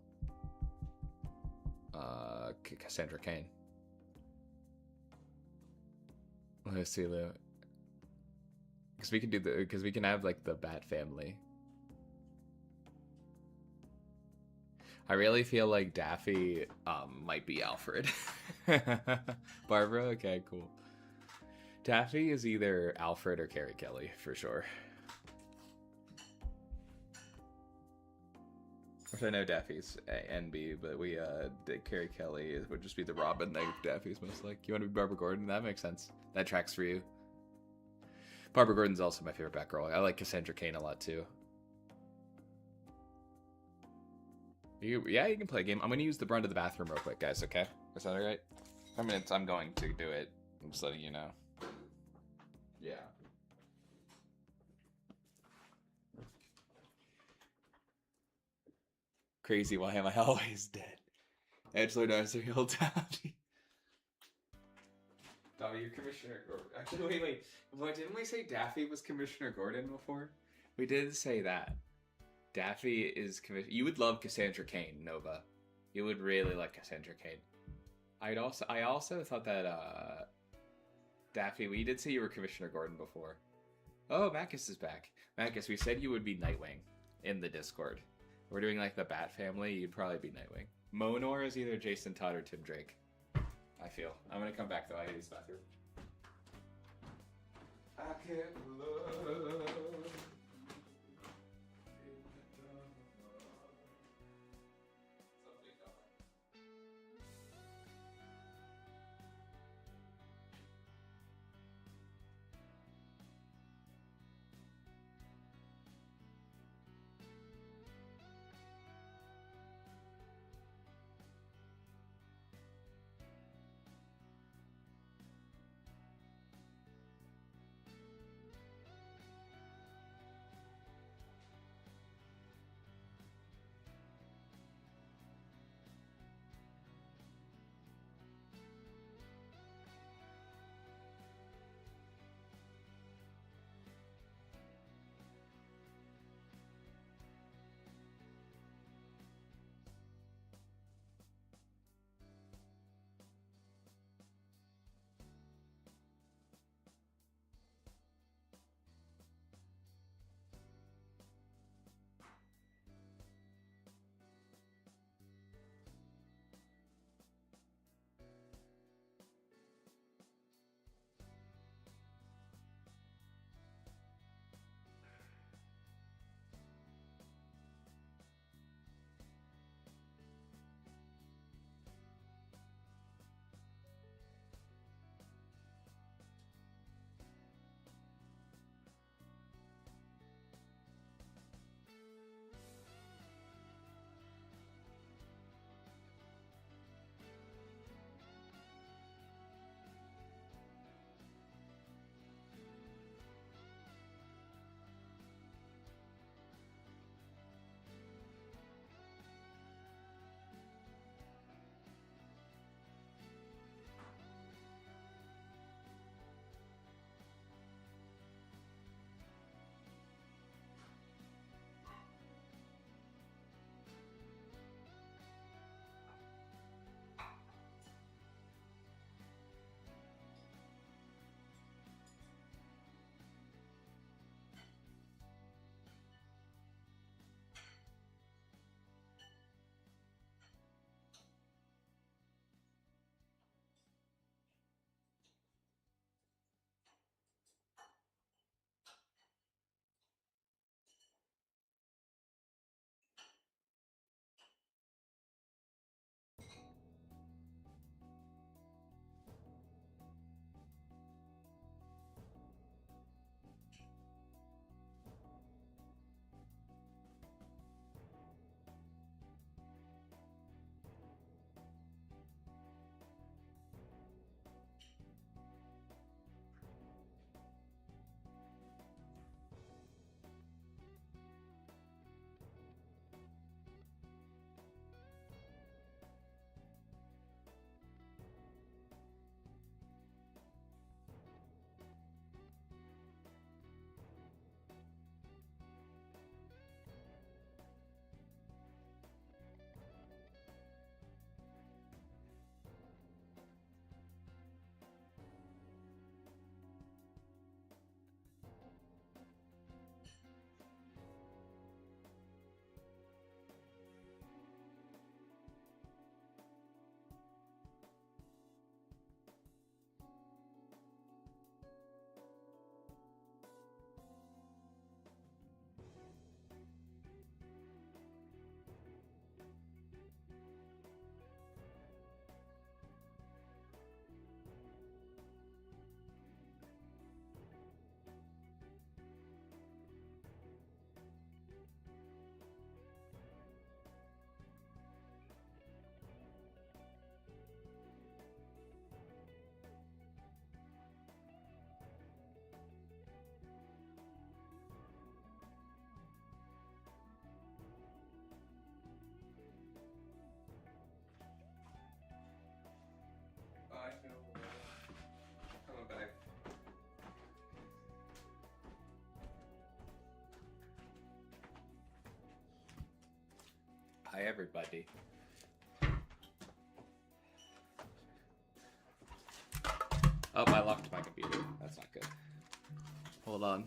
Cassandra Cain. Let's see, Lou. Because we can have, like, the Bat family. I really feel like Daffy might be Alfred. Barbara? Okay, cool. Daffy is either Alfred or Carrie Kelly, for sure. Which I know Daffy's A and B, but Carrie Kelly would just be the Robin that Daffy's most like. You want to be Barbara Gordon? That makes sense. That tracks for you. Barbara Gordon's also my favorite Batgirl. I like Cassandra Cain a lot, too. You can play a game. I'm going to use the brunt of the bathroom real quick, guys, okay? Is that alright? I'm going to do it. I'm just letting you know. Yeah. Crazy, why am I always dead? Edgelord Arthuriel Dobby. Dobby, you're Commissioner Gordon. Actually, wait. What, didn't we say Daffy was Commissioner Gordon before? We did say that. Daffy is Commissioner. You would love Cassandra Cain, Nova. You would really like Cassandra Cain. I also thought that Daffy, we did say you were Commissioner Gordon before. Oh, Macus is back. Macus, we said you would be Nightwing in the Discord. We're doing like the Bat family, you'd probably be Nightwing. Monor is either Jason Todd or Tim Drake. I feel. I'm gonna come back though, I need this bathroom. I can't love. Hi, everybody. Oh, I locked my computer. That's not good. Hold on.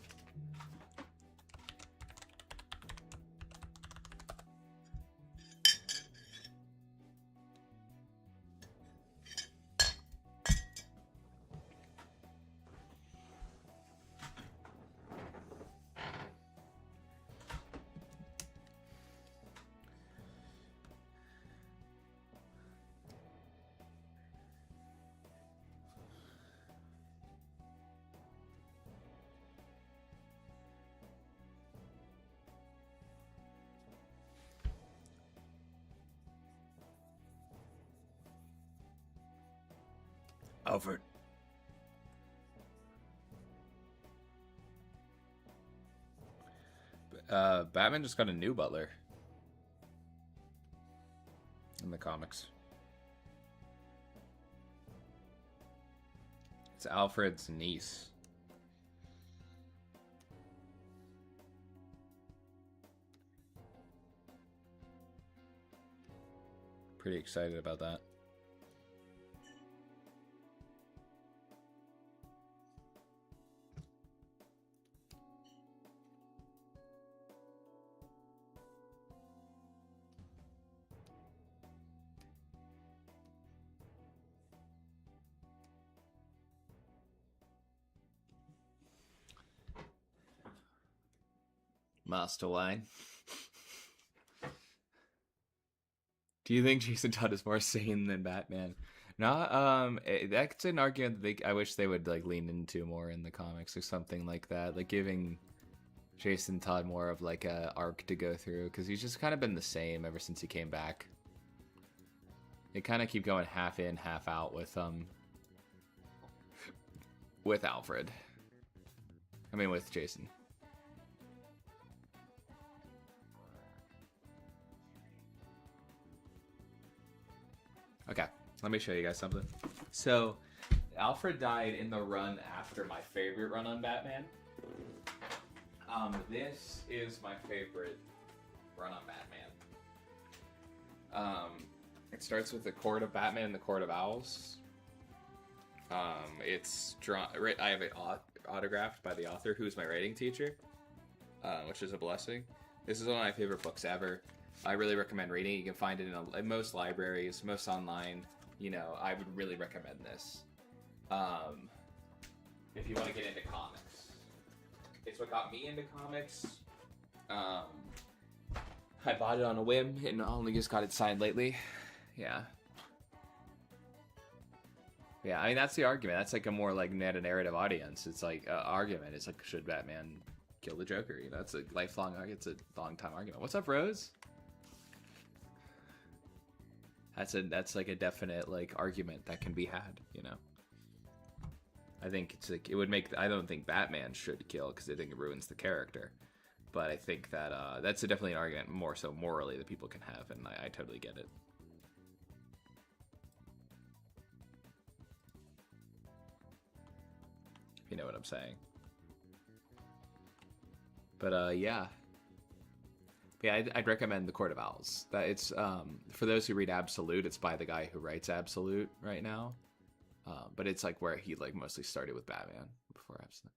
Alfred. Batman just got a new butler in the comics. It's Alfred's niece. Pretty excited about that. Master Wayne. Do you think Jason Todd is more sane than Batman? No, that's an argument that I wish they would like lean into more in the comics or something like that, like giving Jason Todd more of like a arc to go through, because he's just kind of been the same ever since he came back. They kind of keep going half in, half out with Alfred. I mean, with Jason. Okay, let me show you guys something. So, Alfred died in the run after my favorite run on Batman. This is my favorite run on Batman. It starts with the Court of Batman and the Court of Owls. It's drawn. I have it autographed by the author, who's my writing teacher, which is a blessing. This is one of my favorite books ever. I really recommend reading. You can find it in most libraries, most online. You know, I would really recommend this. If you want to get into comics. It's what got me into comics. I bought it on a whim and only just got it signed lately. Yeah. Yeah, I mean, that's the argument. That's like a more like meta-narrative audience. It's like argument. It's like, should Batman kill the Joker? You know, it's a lifelong argument. It's a long-time argument. What's up, Rose? That's like a definite like argument that can be had, you know. I think it's like it would make. I don't think Batman should kill because I think it ruins the character, but I think that that's definitely an argument more so morally that people can have, and I totally get it. If you know what I'm saying. But yeah. Yeah, I'd recommend The Court of Owls. That it's for those who read Absolute, it's by the guy who writes Absolute right now. But it's like where he like mostly started with Batman before Absolute.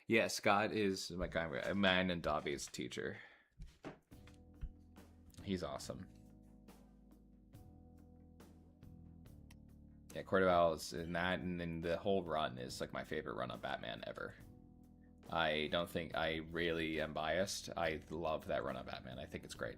Yeah, Scott is my guy, mine and Dobby's teacher. He's awesome. Yeah, Court of Owls and that, and then the whole run is like my favorite run on Batman ever. I don't think I really am biased. I love that run on Batman. I think it's great.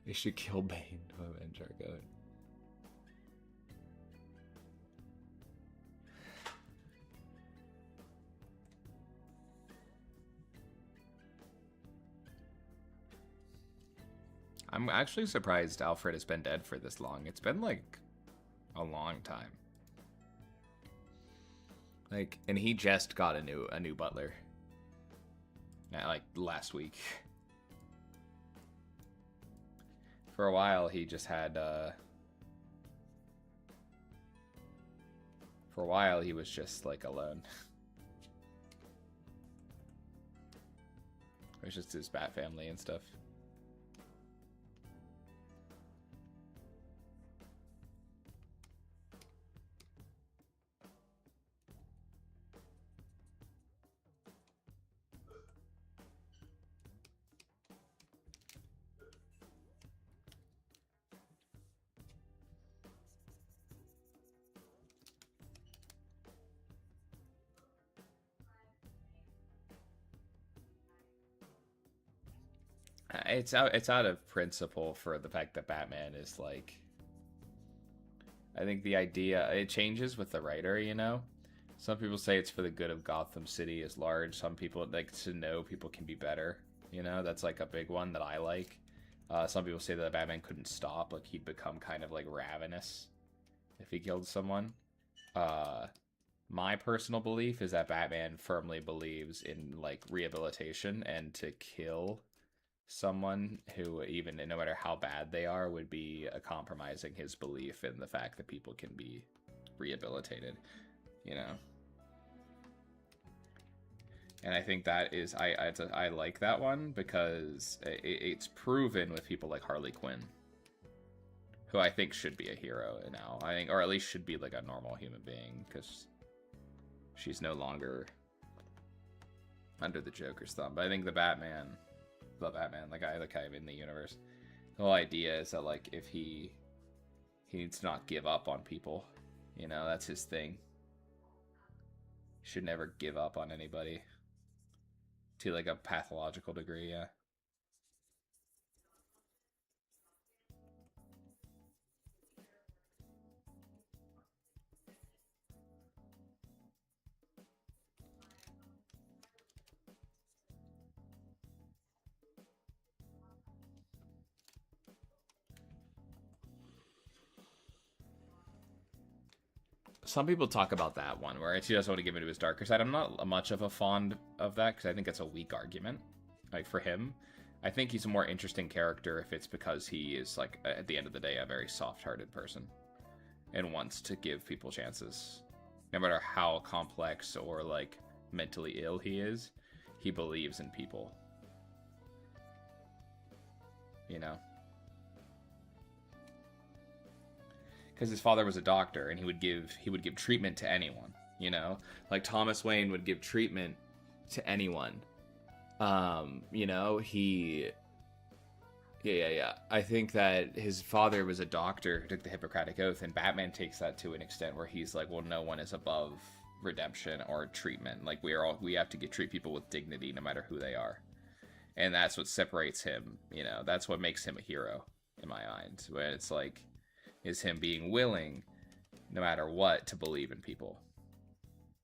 They should kill Bane to avenge our goat. I'm actually surprised Alfred has been dead for this long. It's been like a long time. Like, and he just got a new butler. Like last week. For a while, he just had For a while, he was just like alone. It was just his Bat family and stuff. It's out of principle for the fact that Batman is like, I think the idea, it changes with the writer, you know? Some people say it's for the good of Gotham City as large. Some people like to know people can be better, you know? That's like a big one that I like. Some people say that Batman couldn't stop, like he'd become kind of like ravenous if he killed someone. My personal belief is that Batman firmly believes in like rehabilitation, and to kill someone who, even no matter how bad they are, would be compromising his belief in the fact that people can be rehabilitated, you know. And I think that is, I like that one because it's proven with people like Harley Quinn, who I think should be a hero now. I think, or at least should be like a normal human being, because she's no longer under the Joker's thumb. But I think the Batman, the guy kind of in the universe, the whole idea is that like if he needs to not give up on people, you know, that's his thing. He should never give up on anybody to like a pathological degree. Yeah. Some people talk about that one where he doesn't want to give into his darker side. I'm not much of a fond of that because I think it's a weak argument. Like for him, I think he's a more interesting character if it's because he is like at the end of the day a very soft-hearted person and wants to give people chances, no matter how complex or like mentally ill he is. He believes in people, you know. Because his father was a doctor, and he would give treatment to anyone, you know, like Thomas Wayne would give treatment to anyone. You know, yeah. I think that his father was a doctor who took the Hippocratic Oath, and Batman takes that to an extent where he's like, well, no one is above redemption or treatment. Like we have to treat people with dignity, no matter who they are, and that's what separates him. You know, that's what makes him a hero in my mind. When it's like, is him being willing, no matter what, to believe in people.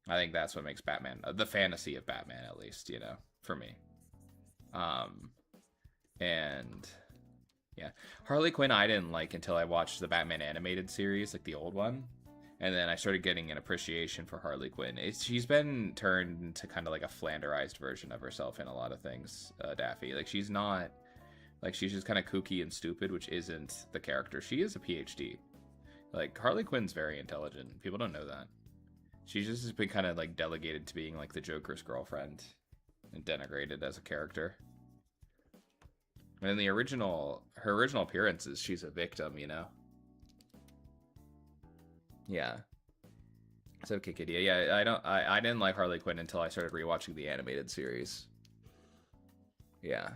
I think that's what makes Batman, the fantasy of Batman, at least, you know, for me. And yeah, Harley Quinn I didn't like until I watched the Batman animated series, like the old one. And then I started getting an appreciation for Harley Quinn. She's been turned into kind of like a flanderized version of herself in a lot of things, Daffy. Like she's not, like she's just kind of kooky and stupid, which isn't the character. She is a PhD. Like Harley Quinn's very intelligent. People don't know that. She's just been kind of like delegated to being like the Joker's girlfriend and denigrated as a character. And in her original appearances, she's a victim, you know. Yeah. So okay, kid. Yeah. I didn't like Harley Quinn until I started rewatching the animated series. Yeah.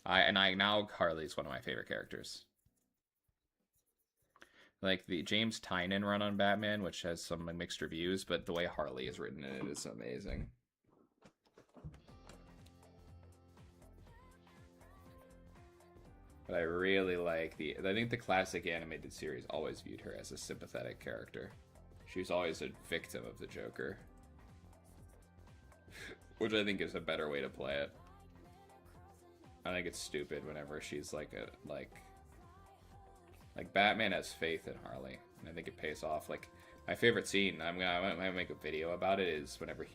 Now Harley's one of my favorite characters. Like the James Tynion run on Batman, which has some mixed reviews, but the way Harley is written in it is amazing. But I really like I think the classic animated series always viewed her as a sympathetic character. She was always a victim of the Joker, which I think is a better way to play it. I think it's stupid whenever she's like Batman has faith in Harley, and I think it pays off. Like my favorite scene, I'm gonna make a video about it, is whenever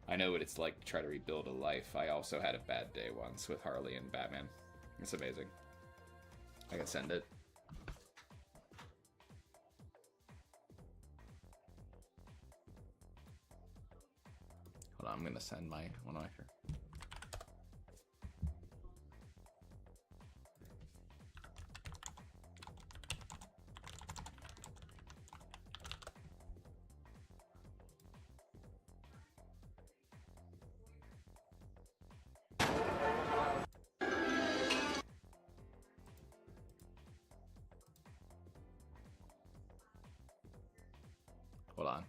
I know what it's like to try to rebuild a life. I also had a bad day once with Harley and Batman. It's amazing. I can send it. I'm gonna send my one of my. Hold on.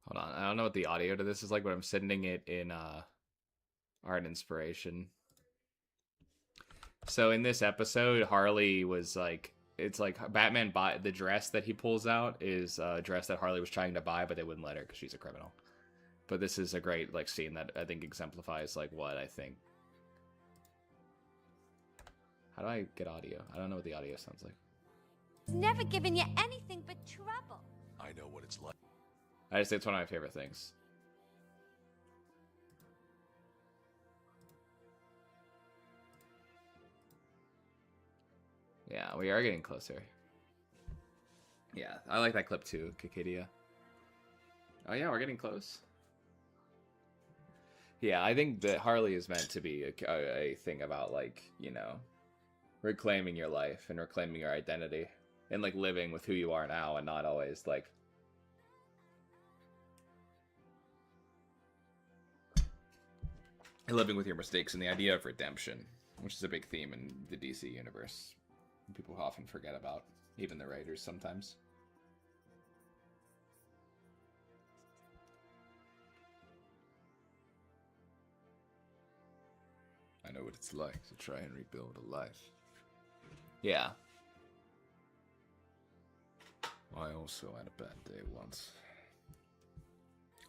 Hold on. I don't know what the audio to this is like, but I'm sending it in Art Inspiration. So in this episode, Harley was like, it's like Batman buy the dress that he pulls out is a dress that Harley was trying to buy, but they wouldn't let her because she's a criminal. But this is a great like scene that I think exemplifies like what I think. How do I get audio? I don't know what the audio sounds like. It's never given you anything but trouble. I know what it's like. I just think it's one of my favorite things. Yeah, we are getting closer. Yeah, I like that clip too, Kikidia. Oh yeah, we're getting close. Yeah, I think that Harley is meant to be a thing about, like, you know, reclaiming your life and reclaiming your identity and like living with who you are now and not always like living with your mistakes, and the idea of redemption, which is a big theme in the DC universe. People often forget about, even the writers sometimes. I know what it's like to try and rebuild a life. Yeah. I also had a bad day once.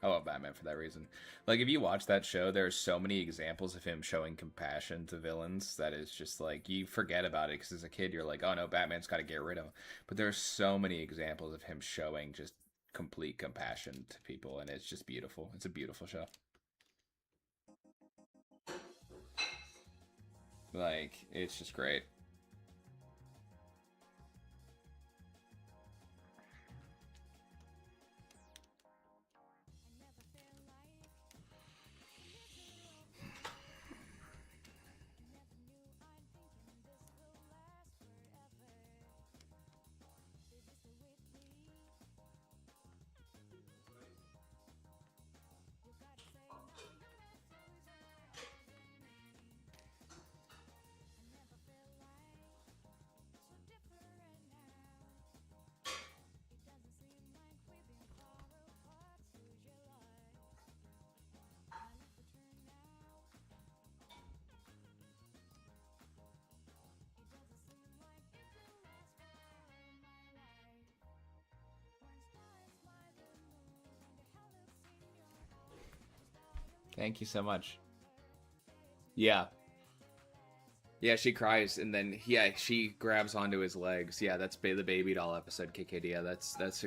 I love Batman for that reason. Like, if you watch that show, there's so many examples of him showing compassion to villains that is just like, you forget about it because as a kid you're like, oh no, Batman's got to get rid of him. But there's so many examples of him showing just complete compassion to people, and it's just beautiful. It's a beautiful show. Like, it's just great. Thank you so much. Yeah. Yeah, she cries, and then she grabs onto his legs. Yeah, that's the baby doll episode, KKD.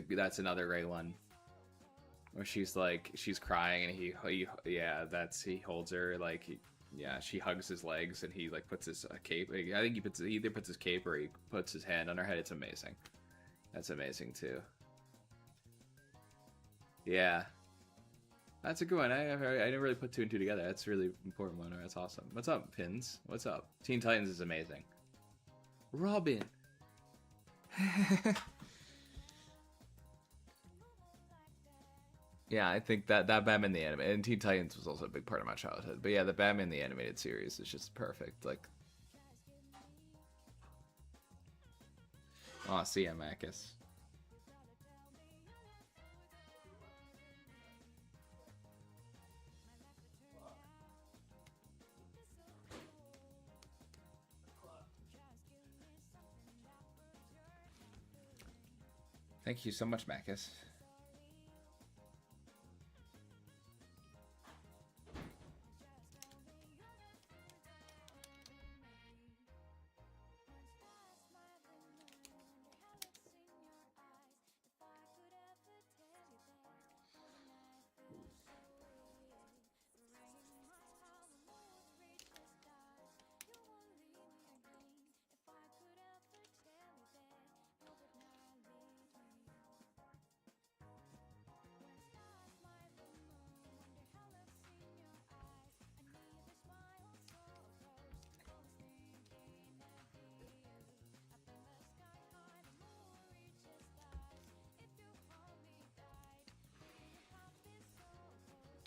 That's another great one. Where she's like, she's crying, and he holds her, like, she hugs his legs, and he like puts his cape. I think he either puts his cape or he puts his hand on her head. It's amazing. That's amazing too. Yeah. That's a good one. I didn't really put two and two together. That's a really important one. That's awesome. What's up, Pins? What's up? Teen Titans is amazing. Robin. Yeah, I think that Batman the anime and Teen Titans was also a big part of my childhood. But yeah, the Batman the animated series is just perfect. Like, oh, see ya, Marcus. Thank you so much, Macus.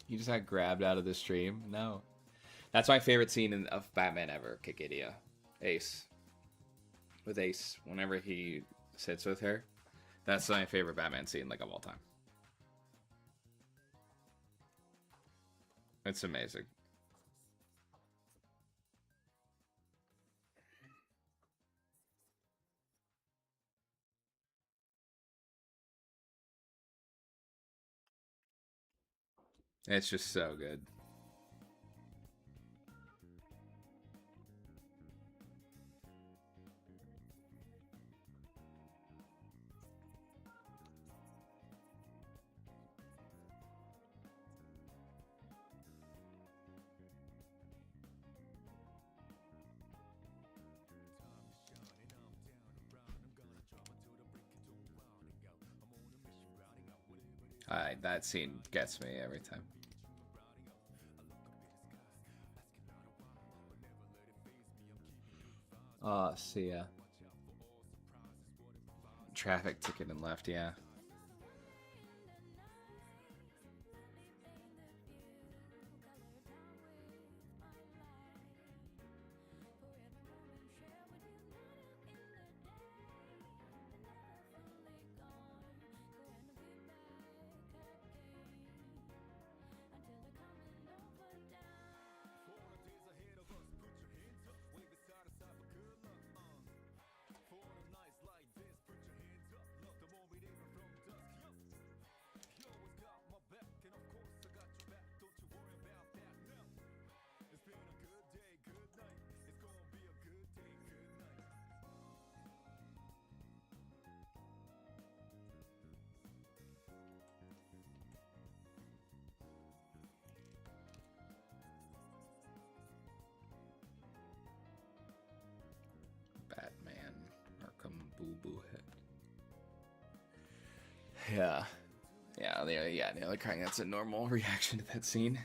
You just got grabbed out of the stream? No. That's my favorite scene of Batman ever, Kikidia. Ace. With Ace, whenever he sits with her. That's my favorite Batman scene, like, of all time. It's amazing. It's just so good. That scene gets me every time. Oh, see ya. Traffic ticket and left, yeah. Batman, Arkham Boo Boo Head. Yeah, nearly crying. That's a normal reaction to that scene.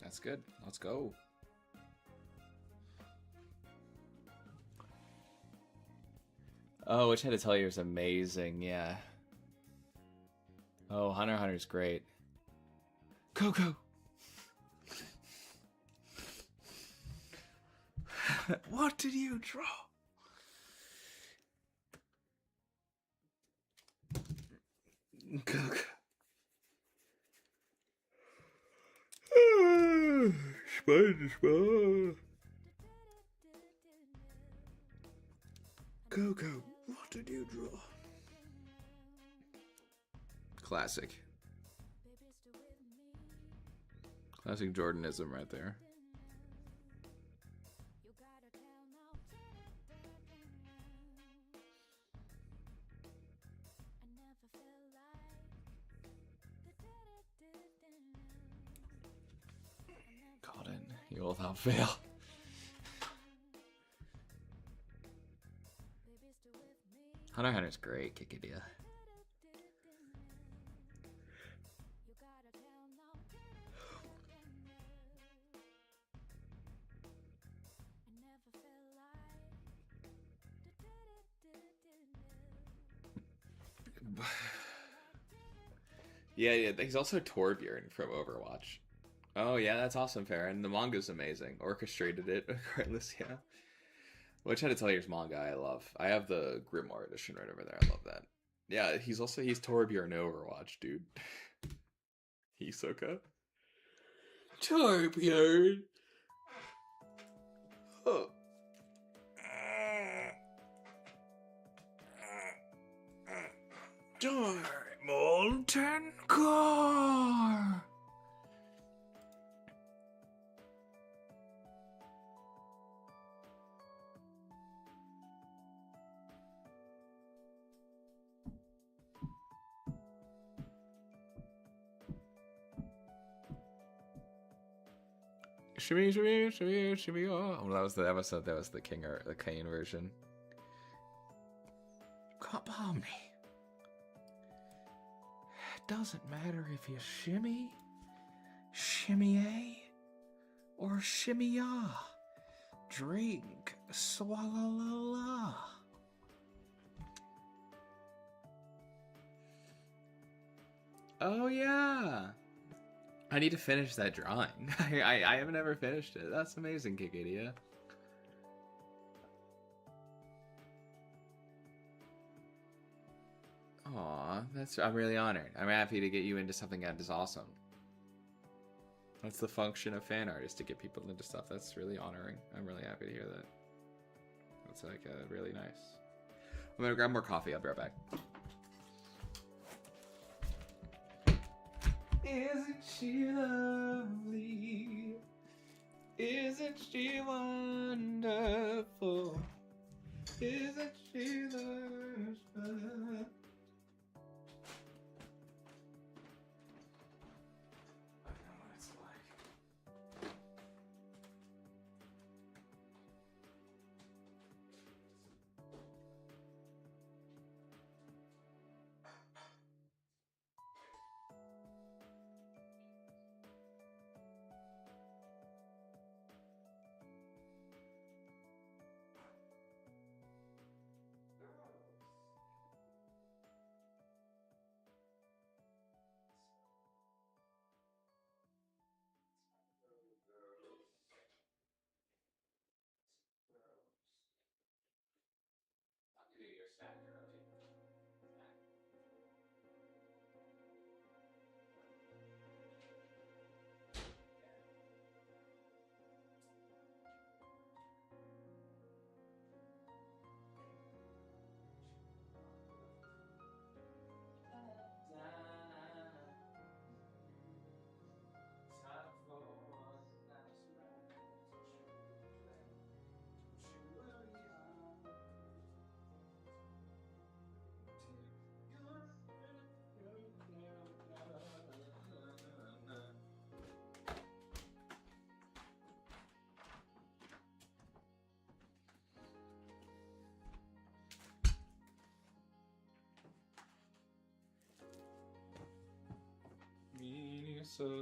That's good. Let's go. Oh, Which Head to Tell You is amazing. Yeah. Oh, Hunter x Hunter's great. Coco. What did you draw? SpongeBob. Coco, what did you draw? Classic. Classic Jordanism right there. Golden, you will without fail. Hunter x Hunter's great, kick idea. Yeah, he's also Torbjorn from Overwatch. Oh yeah, that's awesome, Farron. The manga's amazing. Orchestrated it, regardless, yeah. Which I had to tell you is manga I love. I have the Grimoire edition right over there. I love that. Yeah, he's Torbjorn Overwatch, dude. Hisoka. Torbjorn. Oh. Molten core. Shimmy, shimmy, shimmy, shimmy. Oh, that was the episode. That was the Kane version. Can't bomb me. It doesn't matter if you shimmy, shimmy or shimmy Drink, swallow. Oh yeah. I need to finish that drawing. I haven't ever finished it. That's amazing, Kikidia. Aw, I'm really honored. I'm happy to get you into something that is awesome. That's the function of fan art, is to get people into stuff. That's really honoring. I'm really happy to hear that. That's like really nice. I'm gonna grab more coffee. I'll be right back. Isn't she lovely? Isn't she wonderful? Isn't she the best?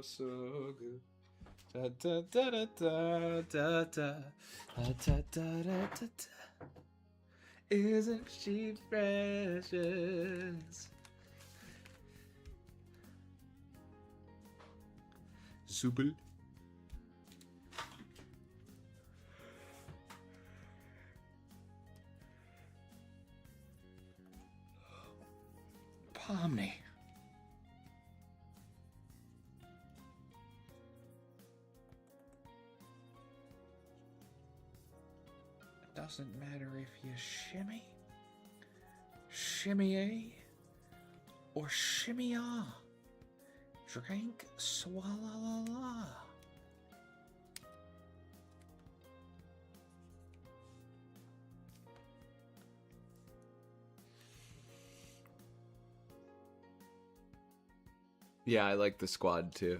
So good. Da da da da da da da da da da da. Isn't she precious? Super. Pomni. Doesn't matter if you shimmy, shimmy or shimmy drink swalla la la. Yeah, I like the squad too.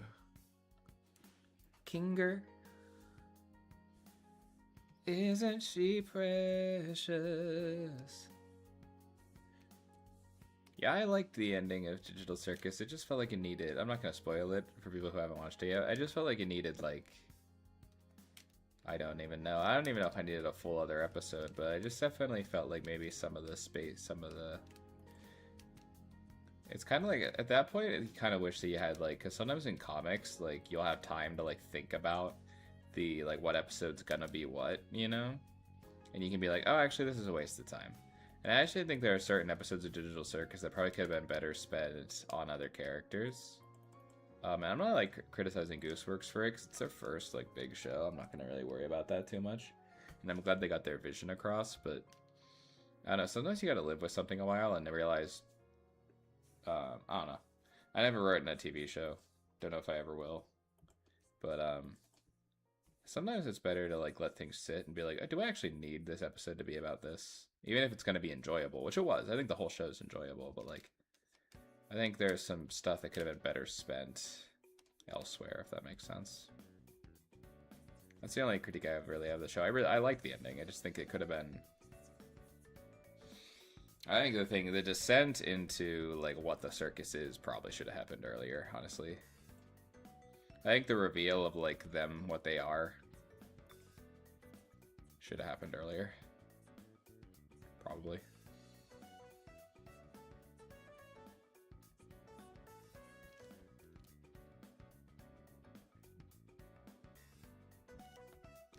Kinger. Isn't she precious? Yeah, I liked the ending of Digital Circus. It just felt like it needed... I'm not going to spoil it for people who haven't watched it yet. I just felt like it needed, like... I don't even know. I don't even know if I needed a full other episode, but I just definitely felt like maybe some of the space, some of the... It's kind of like, at that point, you kind of wish that you had, like... Because sometimes in comics, like, you'll have time to, like, think about the, like, what episode's gonna be what, you know? And you can be like, oh, actually, this is a waste of time. And I actually think there are certain episodes of Digital Circus that probably could have been better spent on other characters. And I'm not, like, criticizing Gooseworks for it, because it's their first, like, big show. I'm not gonna really worry about that too much. And I'm glad they got their vision across, but... I don't know, sometimes you gotta live with something a while and realize... I don't know. I never wrote in a TV show. Don't know if I ever will. But, sometimes it's better to, like, let things sit and be like, oh, do I actually need this episode to be about this? Even if it's going to be enjoyable, which it was. I think the whole show is enjoyable, but, like, I think there's some stuff that could have been better spent elsewhere, if that makes sense. That's the only critique I really have of the show. I like the ending. I just think it could have been... I think the descent into, like, what the circus is probably should have happened earlier, honestly. I think the reveal of, like, them, what they are, should have happened earlier. Probably.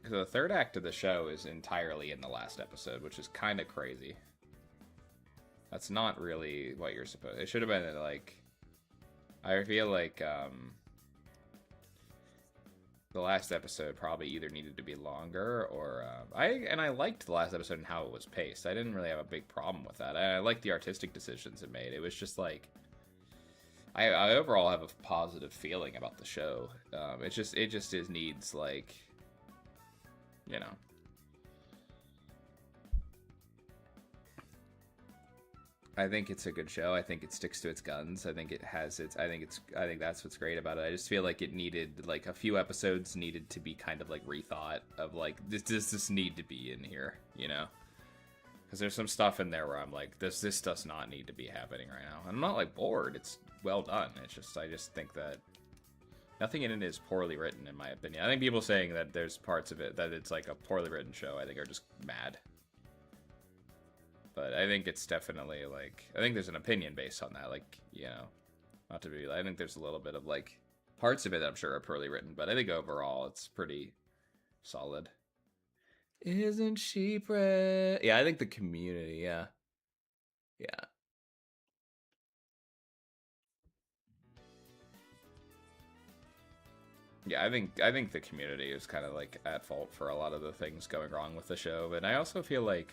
So the third act of the show is entirely in the last episode, which is kind of crazy. That's not really what you're supposed... It should have been, like... I feel like, the last episode probably either needed to be longer or... I liked the last episode and how it was paced. I didn't really have a big problem with that. I liked the artistic decisions it made. It was just, like... I overall have a positive feeling about the show. It just needs, like... You know... I think it's a good show. I think it sticks to its guns. I think it has its... I think that's what's great about it. I just feel like it needed, like, a few episodes needed to be kind of, like, rethought of, like, does this need to be in here, you know? Because there's some stuff in there where I'm like, this does not need to be happening right now. I'm not, like, bored. It's well done. It's just, I just think that nothing in it is poorly written, in my opinion. I think people saying that there's parts of it, that it's, like, a poorly written show, I think are just mad. But I think it's definitely, like... I think there's an opinion based on that, like, you know... Not to be... I think there's a little bit of, like... Parts of it I'm sure are poorly written, but I think overall it's pretty solid. Isn't she Yeah, I think the community, yeah. Yeah. Yeah, I think the community is kind of, like, at fault for a lot of the things going wrong with the show, but I also feel like...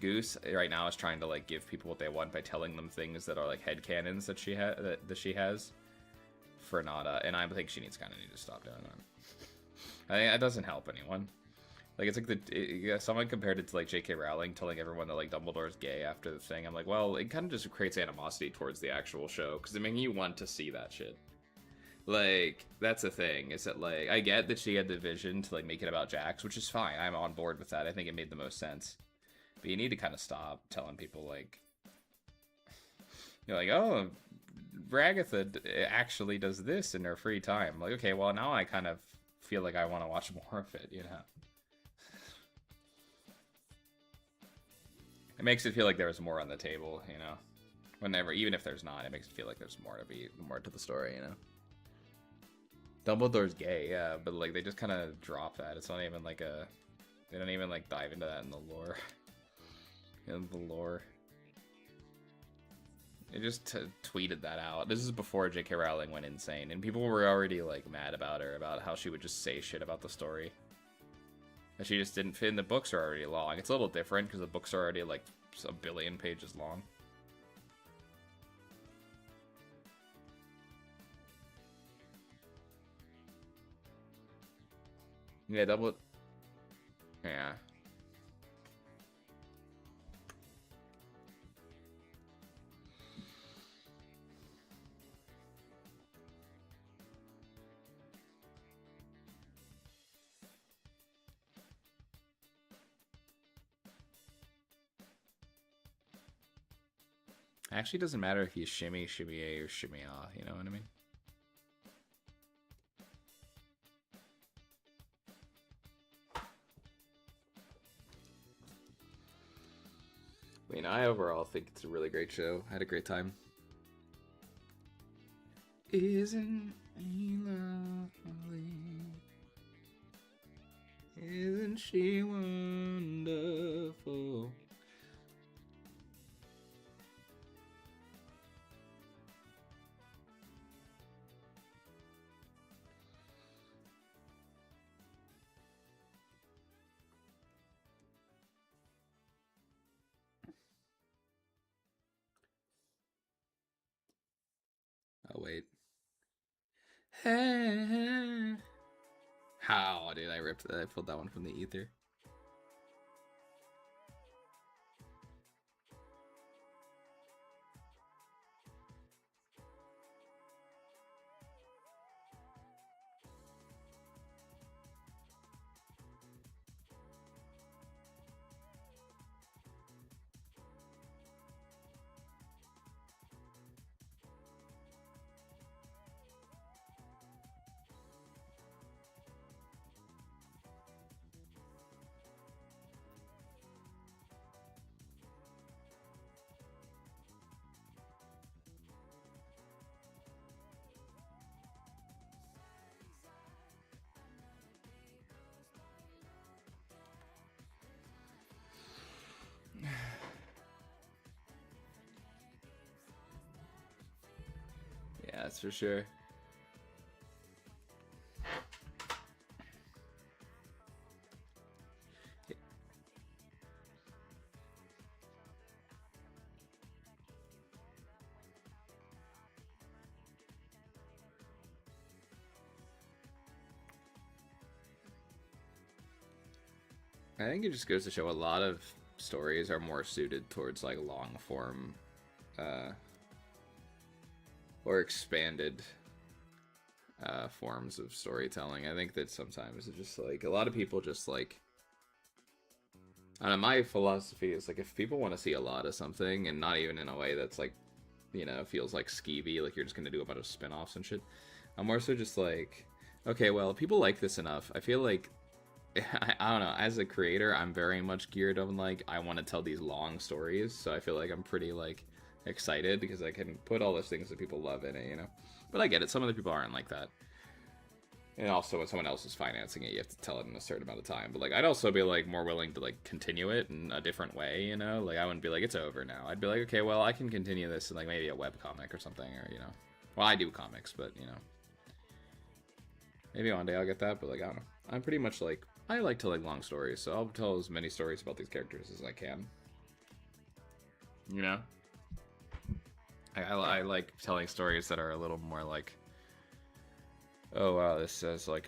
Goose right now is trying to, like, give people what they want by telling them things that are, like, headcanons that she has for Nada, and I think she needs to stop doing that. I think that doesn't help anyone. Like, it's like someone compared it to, like, J.K. Rowling telling everyone that, like, Dumbledore's gay after the thing. I'm like, well, it kind of just creates animosity towards the actual show, because I mean, you want to see that shit. Like, that's the thing, is that, like, I get that she had the vision to, like, make it about Jax, which is fine. I'm on board with that. I think it made the most sense. But you need to kind of stop telling people, like... You're like, oh, Ragatha actually does this in her free time. Like, okay, well, now I kind of feel like I want to watch more of it, you know? It makes it feel like there's more on the table, you know? Whenever, even if there's not, it makes it feel like there's more to the story, you know? Dumbledore's gay, yeah, but, like, they just kind of drop that. It's not even, like, a... They don't even, like, dive into that in the lore. In the lore. It just tweeted that out. This is before J.K. Rowling went insane, and people were already, like, mad about her, about how she would just say shit about the story. that she just didn't fit in. The books are already long. It's a little different because the books are already like a billion pages long. Yeah, double. Yeah. Actually, doesn't matter if you shimmy, shimmy A, or shimmy ah. You know what I mean? I mean, I overall think it's a really great show. I had a great time. Isn't he lovely? Isn't she wonderful? Oh, wait. How, dude? I pulled that one from the ether. Yeah, that's for sure. I think it just goes to show a lot of stories are more suited towards like long form or expanded forms of storytelling. I think that sometimes it's just like a lot of people just like, I don't know, my philosophy is like if people want to see a lot of something and not even in a way that's like, you know, feels like skeevy, like you're just gonna do a bunch of spin-offs and shit. I'm more so just like, okay, well, people like this enough. I feel like I don't know, as a creator, I'm very much geared on like I want to tell these long stories, so I feel like I'm pretty like excited because I can put all those things that people love in it, you know. But I get it, some other people aren't like that. And also when someone else is financing it, you have to tell it in a certain amount of time. But like I'd also be like more willing to like continue it in a different way, you know? Like I wouldn't be like it's over now. I'd be like, okay, well, I can continue this in like maybe a webcomic or something, or you know. Well, I do comics, but you know. Maybe one day I'll get that, but like I don't know. I'm pretty much like I like telling long stories, so I'll tell as many stories about these characters as I can. You know? I like telling stories that are a little more like, oh wow, this says like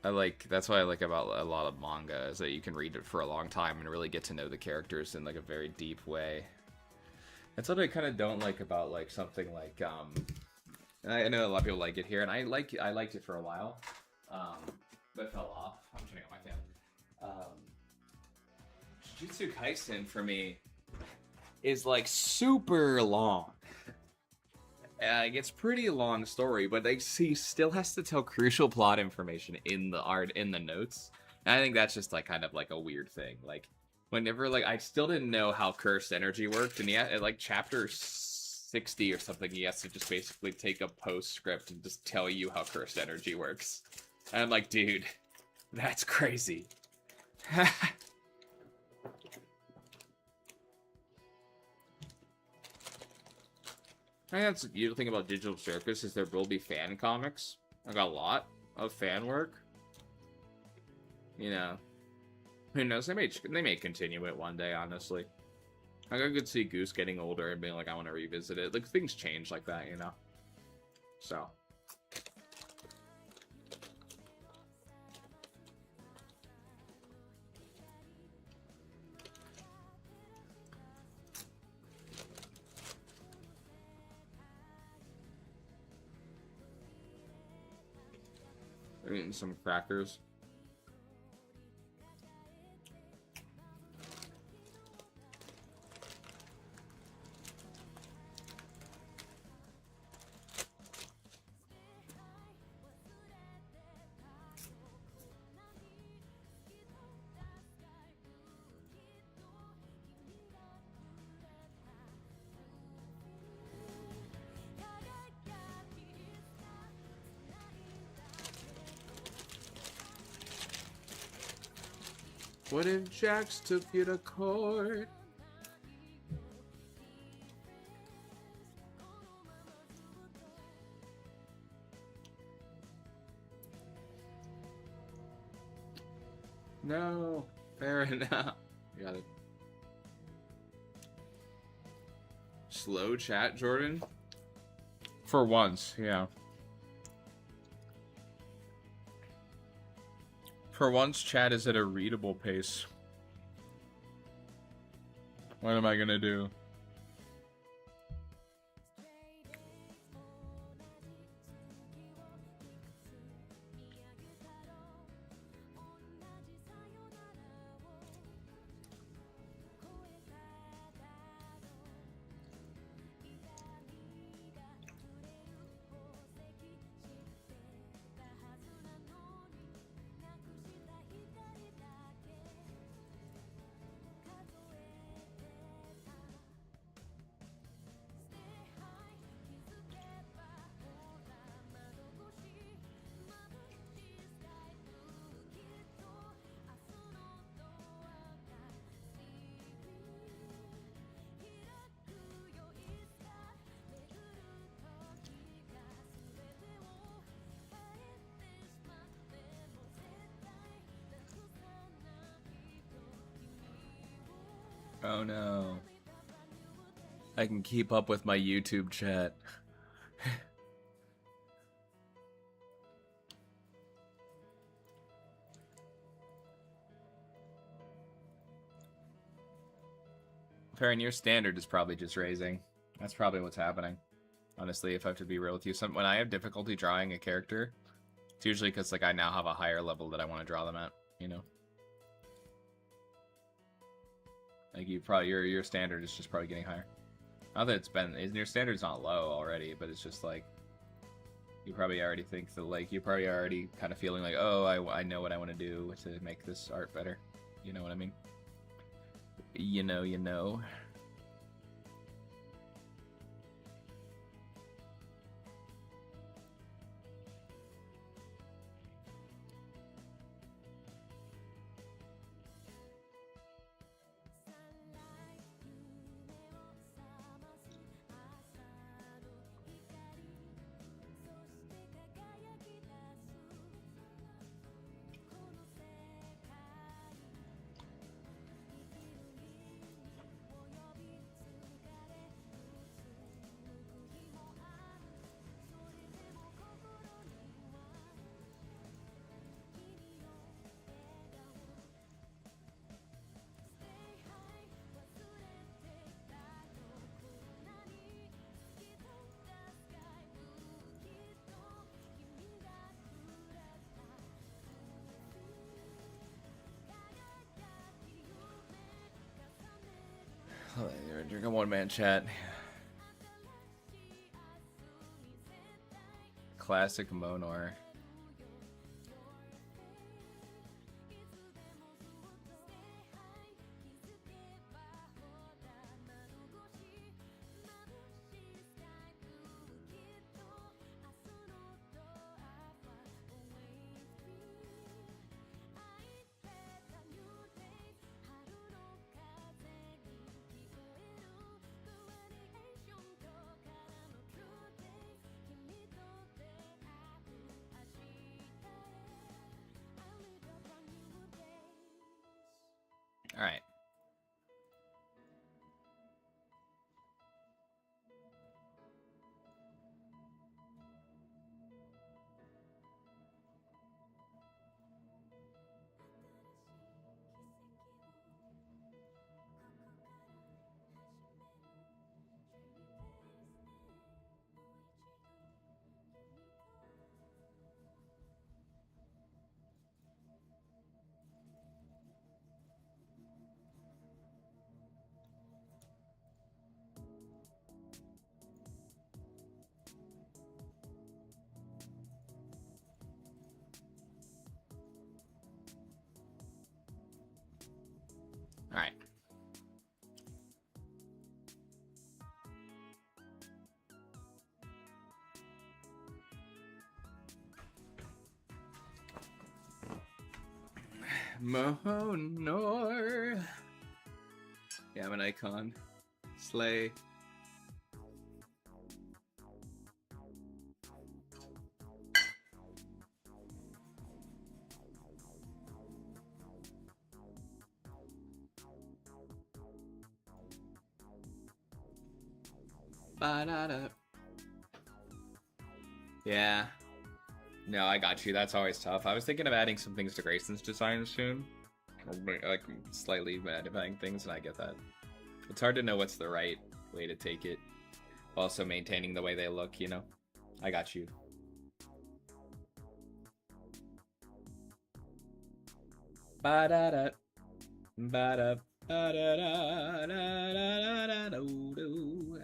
that's what I like about a lot of manga, is that you can read it for a long time and really get to know the characters in like a very deep way. That's what I kind of don't like about like something like I know a lot of people like it here, and I liked it for a while, but it fell off. I'm turning on my fan. Jujutsu Kaisen for me is like super long. It's pretty long story, but he still has to tell crucial plot information in the notes. And I think that's just like kind of like a weird thing. Like whenever like I still didn't know how cursed energy worked, and at like chapter 60 or something, he has to just basically take a postscript and just tell you how cursed energy works. And I'm like, dude, that's crazy. I think that's the beautiful thing about Digital Circus is there will be fan comics. I got a lot of fan work. You know, who knows? They may continue it one day. Honestly, like I could see Goose getting older and being like, I want to revisit it. Like things change like that, you know. So. I'm eating some crackers. What if Jax took you to court? No, fair enough. You got it. Slow chat, Jordan? For once, yeah. For once, chat is at a readable pace. What am I gonna do? Oh no. I can keep up with my YouTube chat. Farron, your standard is probably just raising. That's probably what's happening. Honestly, if I have to be real with you. When I have difficulty drawing a character, it's usually because like I now have a higher level that I want to draw them at, you know? Like your standard is just probably getting higher. Not that your standard's not low already, but it's just like you probably already think that like you're probably already kind of feeling like, oh, I know what I want to do to make this art better. You know what I mean? You know. You're drinking one-man chat. Classic Monor. All right. All right. Mohonor. Yeah, I'm an icon. Slay. Ba-da-da. Yeah. No, I got you. That's always tough. I was thinking of adding some things to Grayson's design soon. Like, slightly modifying things, and I get that. It's hard to know what's the right way to take it. Also maintaining the way they look, you know? I got you. Ba-da-da. Ba-da. Ba-da-da-da-da-da-da-da-do.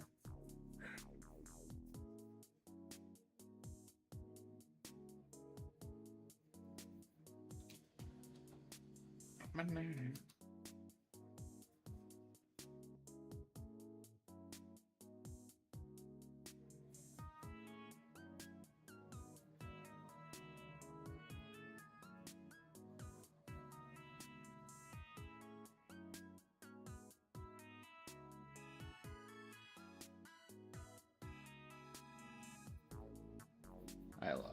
I love.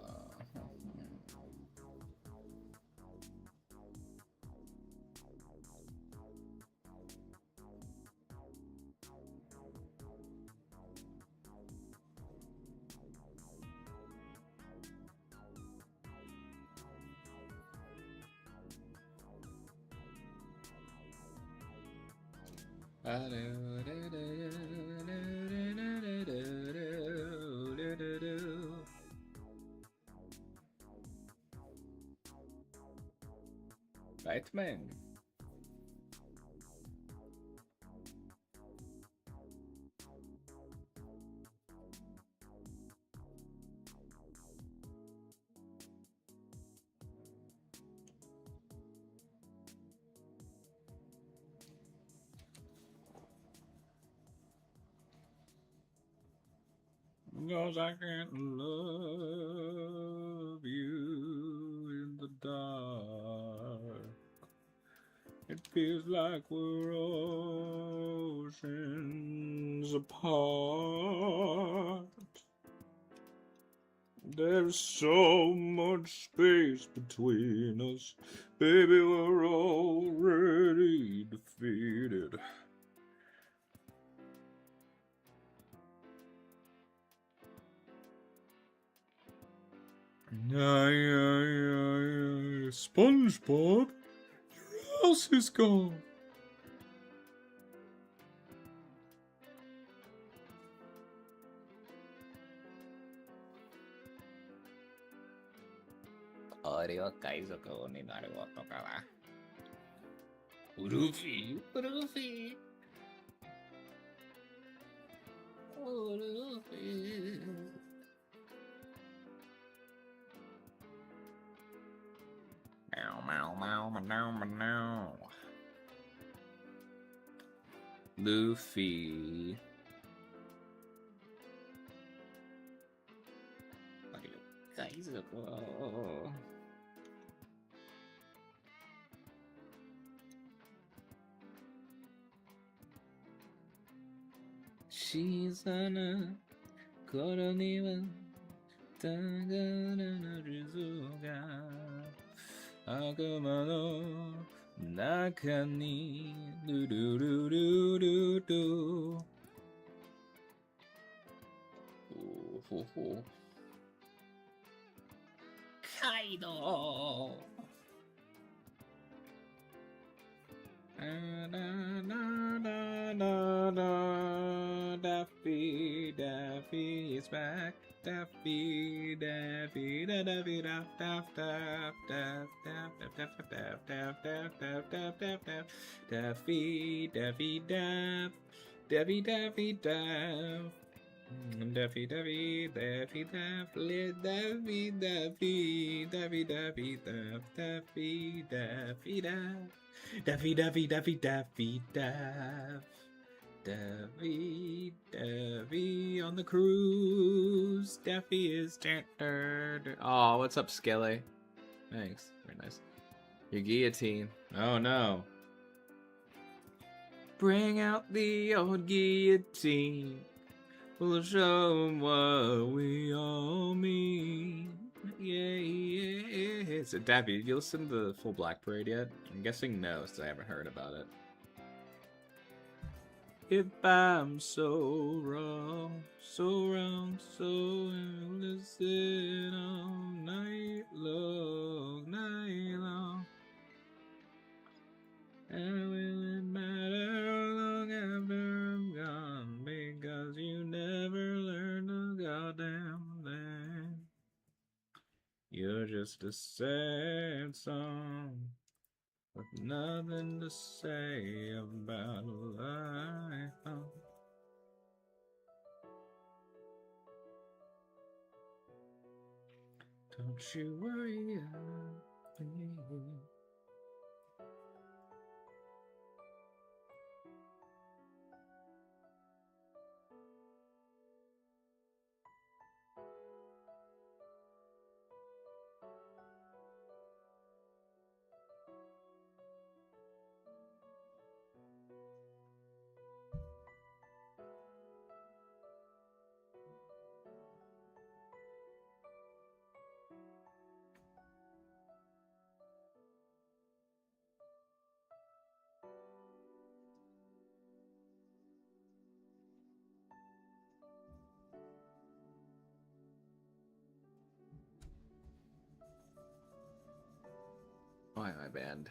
Batman. Because I can't love you in the dark. It feels like we're oceans apart. There's so much space between us. Baby, we're already defeated. SpongeBob, your house is gone. Oreo Kaizoku ni naru oto kara. Urufi. Urufi. Urufi. Meow, meow, meow, meow, meow. Luffy. Kaizoku. Shizana koro ni wa tagara no rizu ga 悪魔の中にルルルルルルほほほカイドウDaffy, Daffy is back. Daffy, Daffy, Daffy, Daff, Daff, Daff, Daff, Daff, Daff, Daff, Daff, Daff, Daff, Daff, Daff, Daff, Daffy, Daffy, Daff, Daffy, Daffy, Daff. Daffy, Daffy, Daffy, Daff, Daffy, Daffy, Daffy, Daffy, Daff, Daffy, Daffy, Daff. Daffy, Daffy, Daffy, Daffy, Daff. Daffy, Daffy on the cruise. Daffy is... Oh, what's up, Skelly? Thanks. Very nice. Your guillotine. Oh, no. Bring out the old guillotine. We'll show 'em what we all mean. Yeah, yeah, yeah. So, Daffy, did you listen to the full Black Parade yet? I'm guessing no, since I haven't heard about it. If I'm so wrong, so listen all night long, night long. And will it matter long after I'm gone? Because you never learned a goddamn thing. You're just a sad song with nothing to say about life. Don't you worry about me. Why am I banned?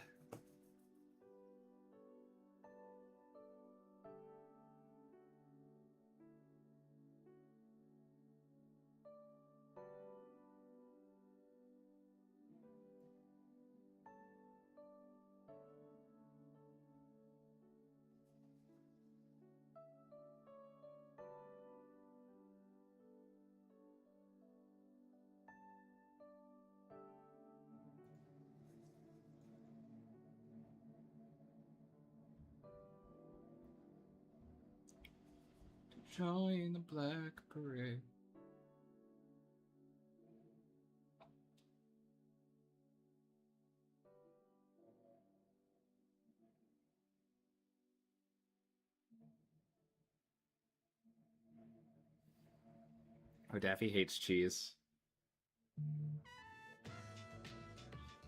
Join the Black Parade. Oh, Daffy hates cheese.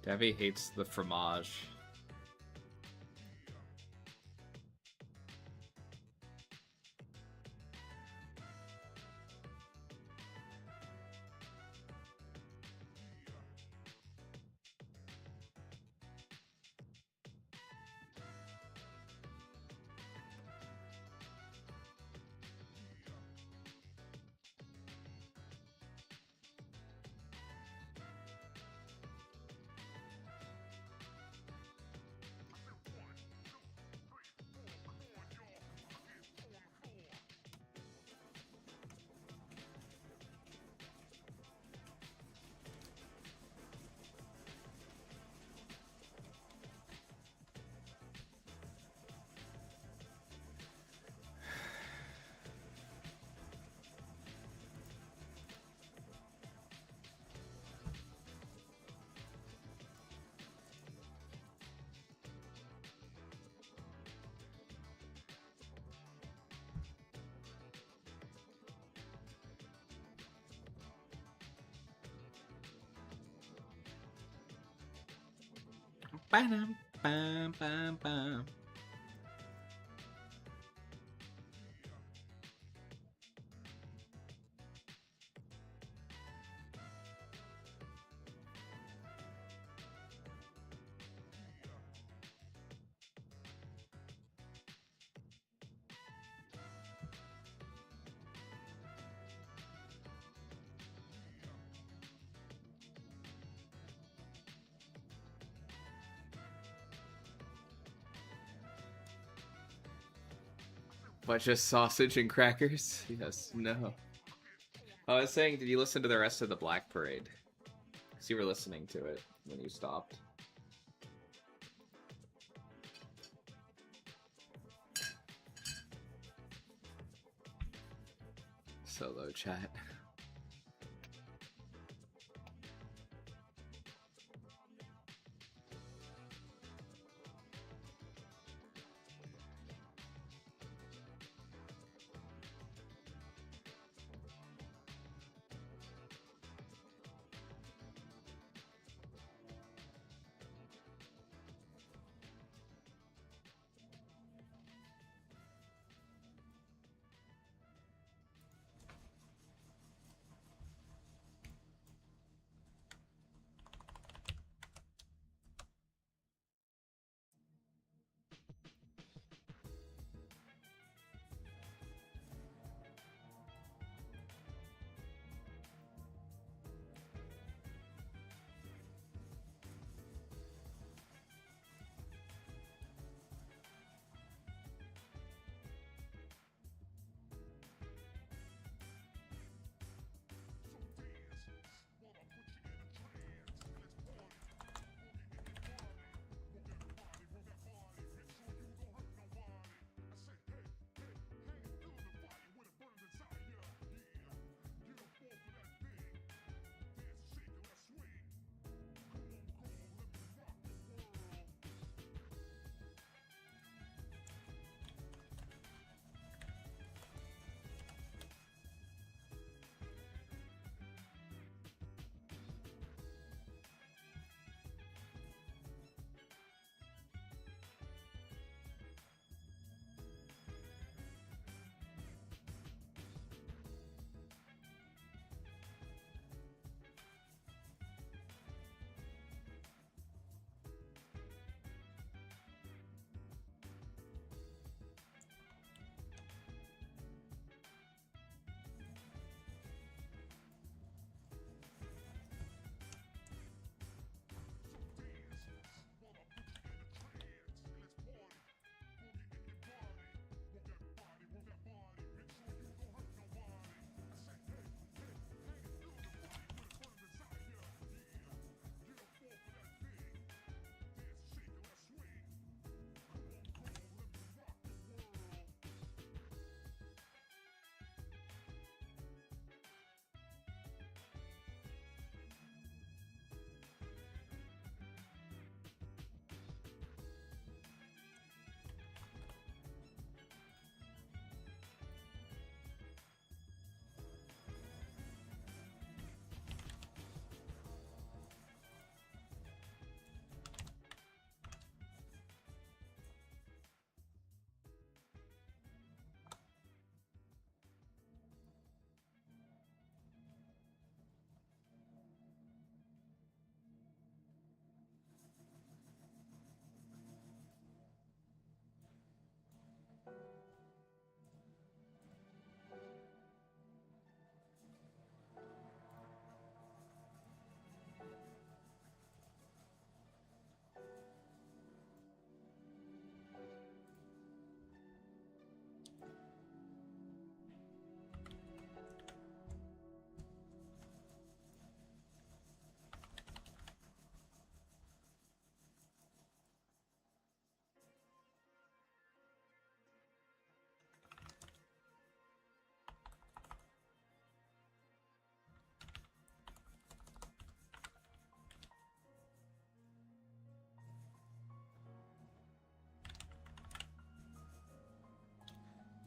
Daffy hates the fromage. Banam. Bam, bam, bam. But just sausage and crackers? Yes, no. I was saying, did you listen to the rest of the Black Parade? Because you were listening to it when you stopped. Solo chat.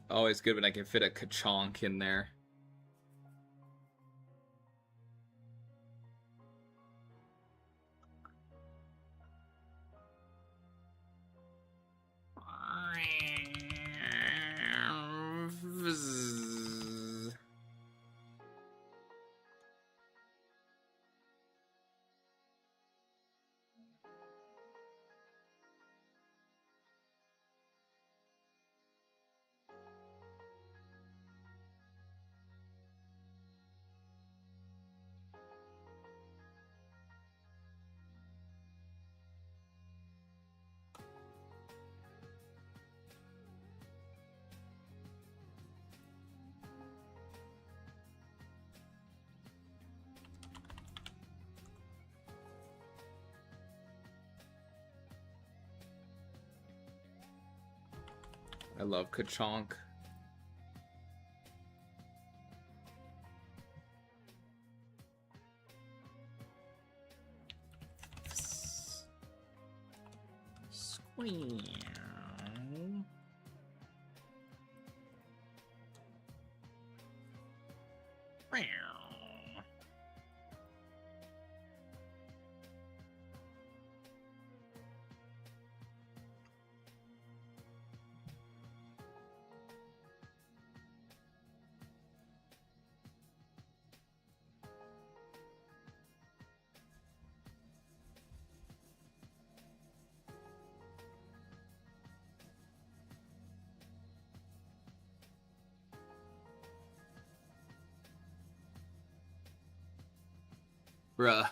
Always good when I can fit a ka-chonk in there. I love Ka-chonk. Squeal. Bruh.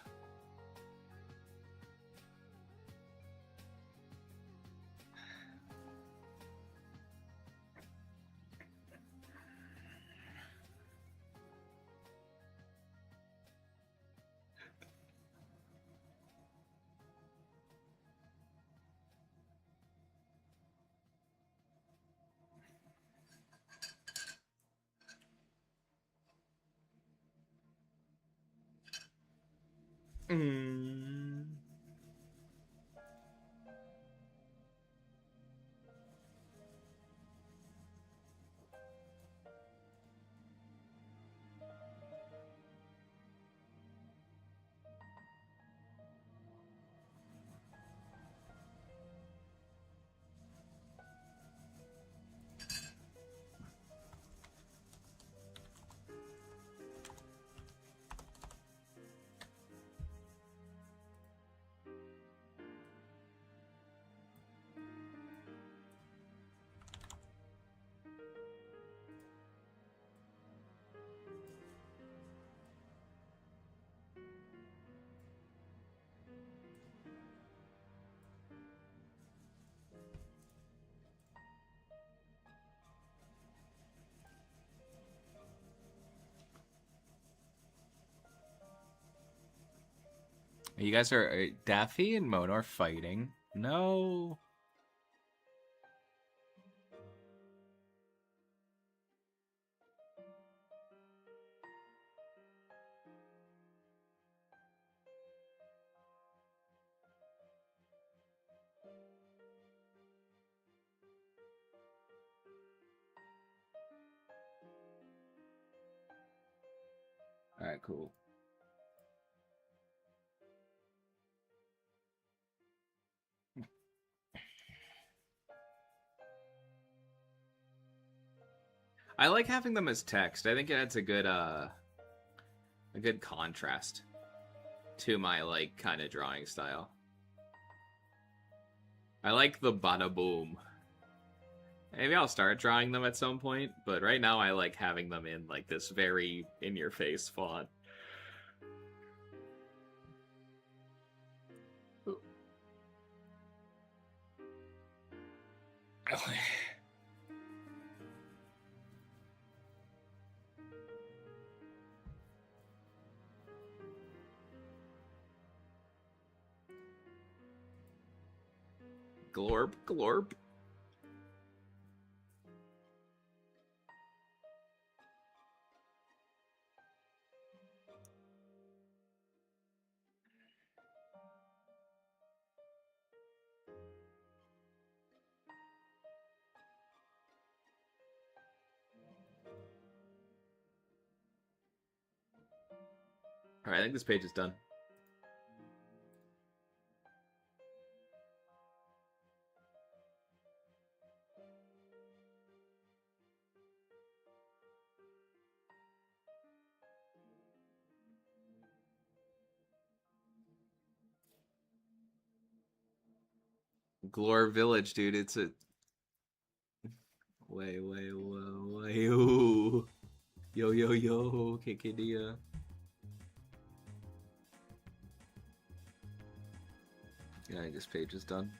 You guys are Daffy and Mona are fighting. No. All right, cool. I like having them as text. I think it adds a good contrast to my like kind of drawing style. I like the bada boom. Maybe I'll start drawing them at some point, but right now I like having them in like this very in your face font. Glorp, glorp. Alright, I think this page is done. Glor Village, dude. It's a... Way, ooh. Yo, KKD. Yeah, I think this page is done.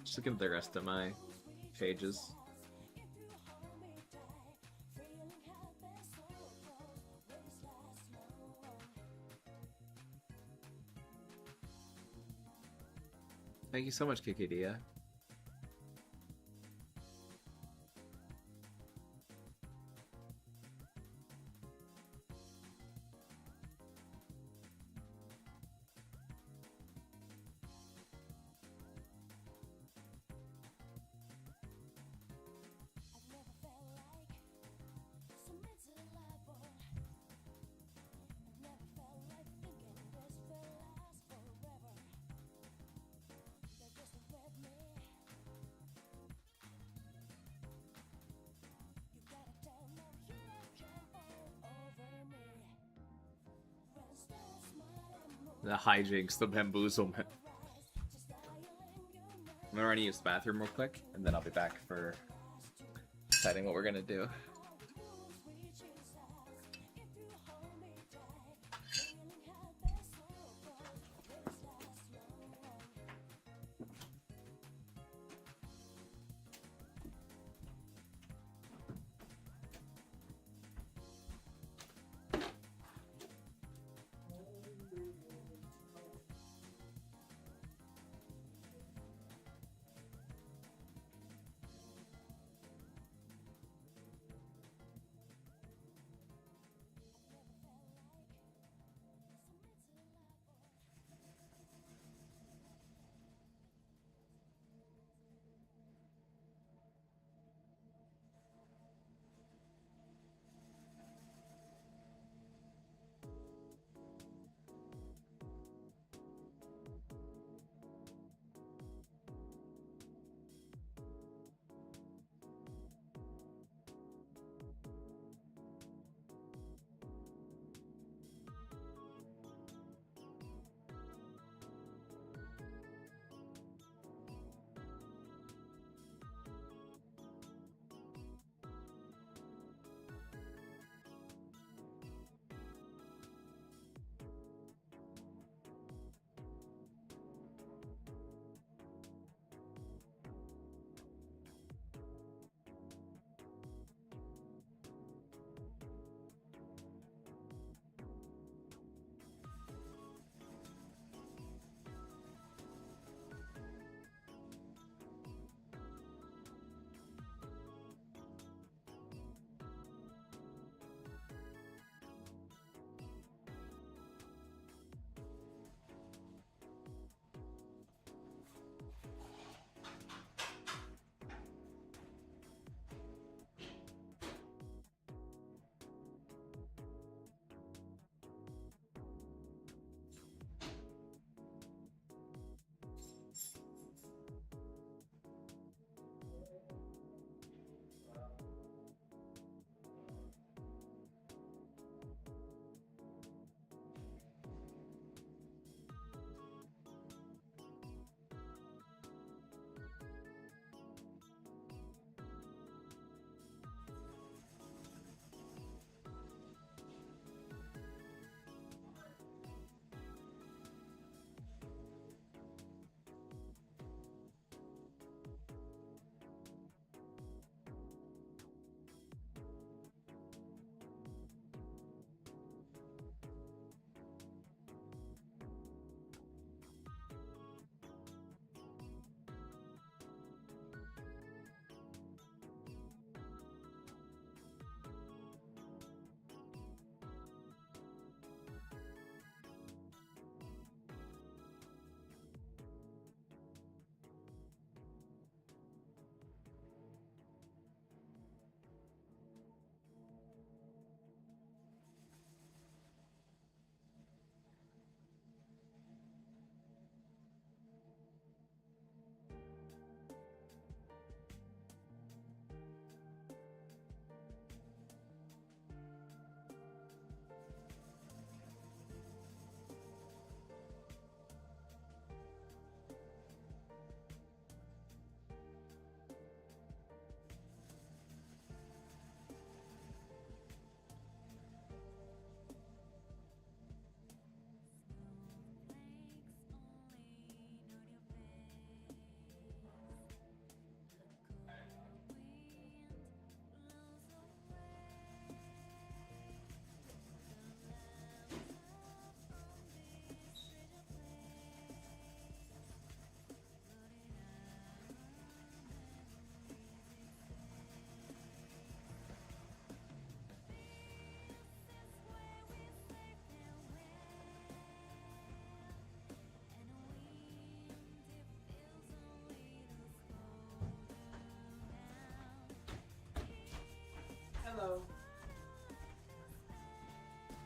Just looking at the rest of my pages. Thank you so much, Kikidia. The hijinks, the bamboozlement. I'm gonna run to use the bathroom real quick, and then I'll be back for deciding what we're gonna do.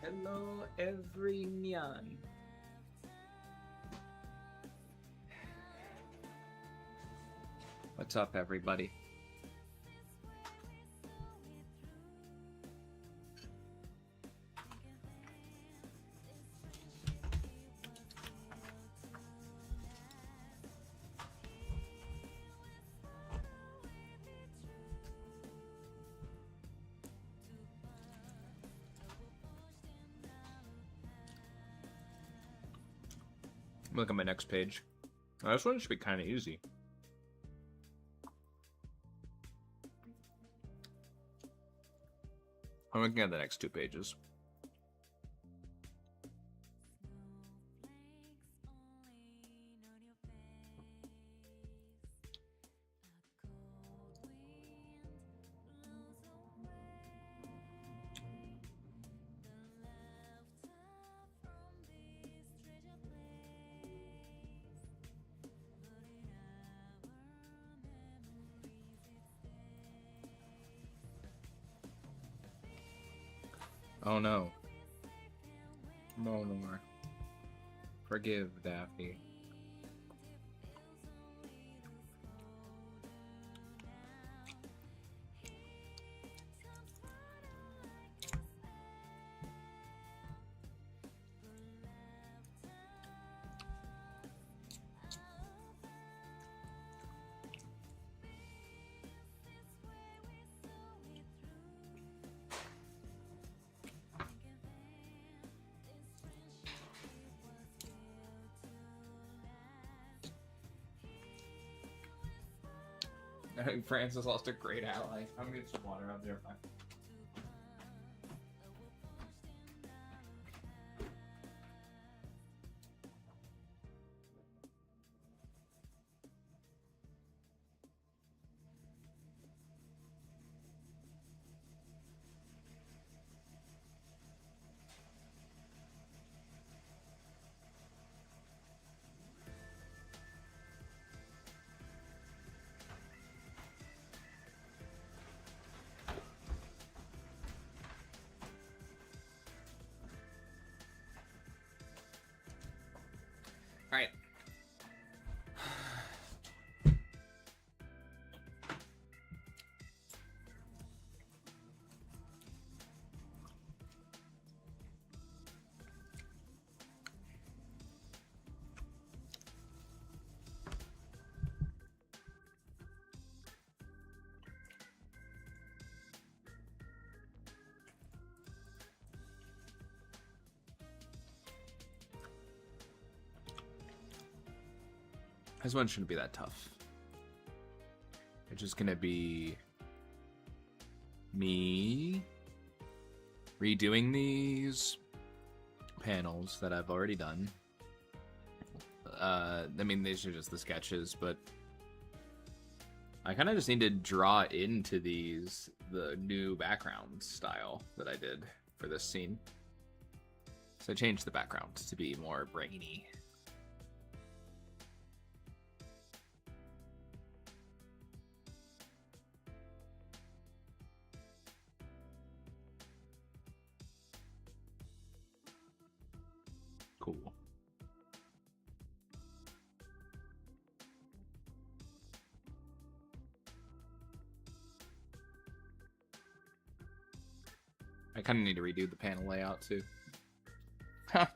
Hello, everyone. What's up, everybody? Look at my next page. Oh, this one should be kind of easy. I'm looking at the next 2 pages. Oh no. No more. Forgive, Daphne. I think France has lost a great ally. I'm gonna get some water out there. All right. This one shouldn't be that tough. It's just gonna be me redoing these panels that I've already done. I mean, these are just the sketches, but I kind of just need to draw into these the new background style that I did for this scene. So I changed the background to be more brainy. Cool. I kind of need to redo the panel layout too. Huh.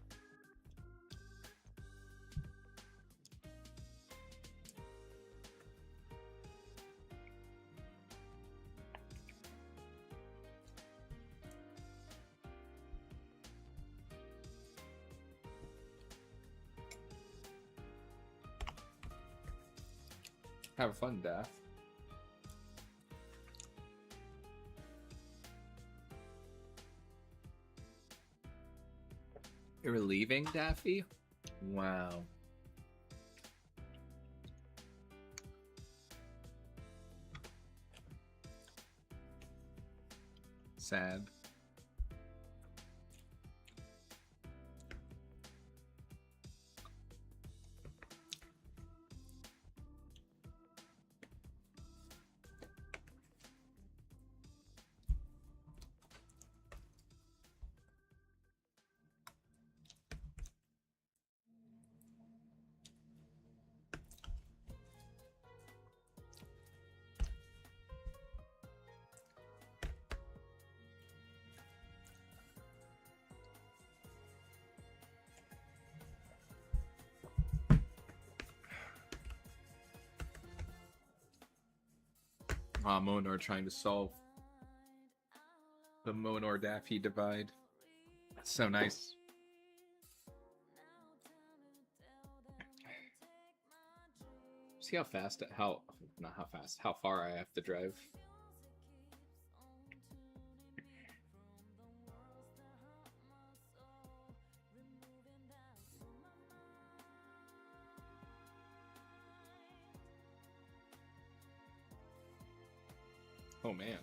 Have fun, Daff. You're leaving, Daffy? Wow. Sad. Monor trying to solve the Monor Daffy divide. That's so nice. See how fast, not how fast, how far I have to drive. Oh man.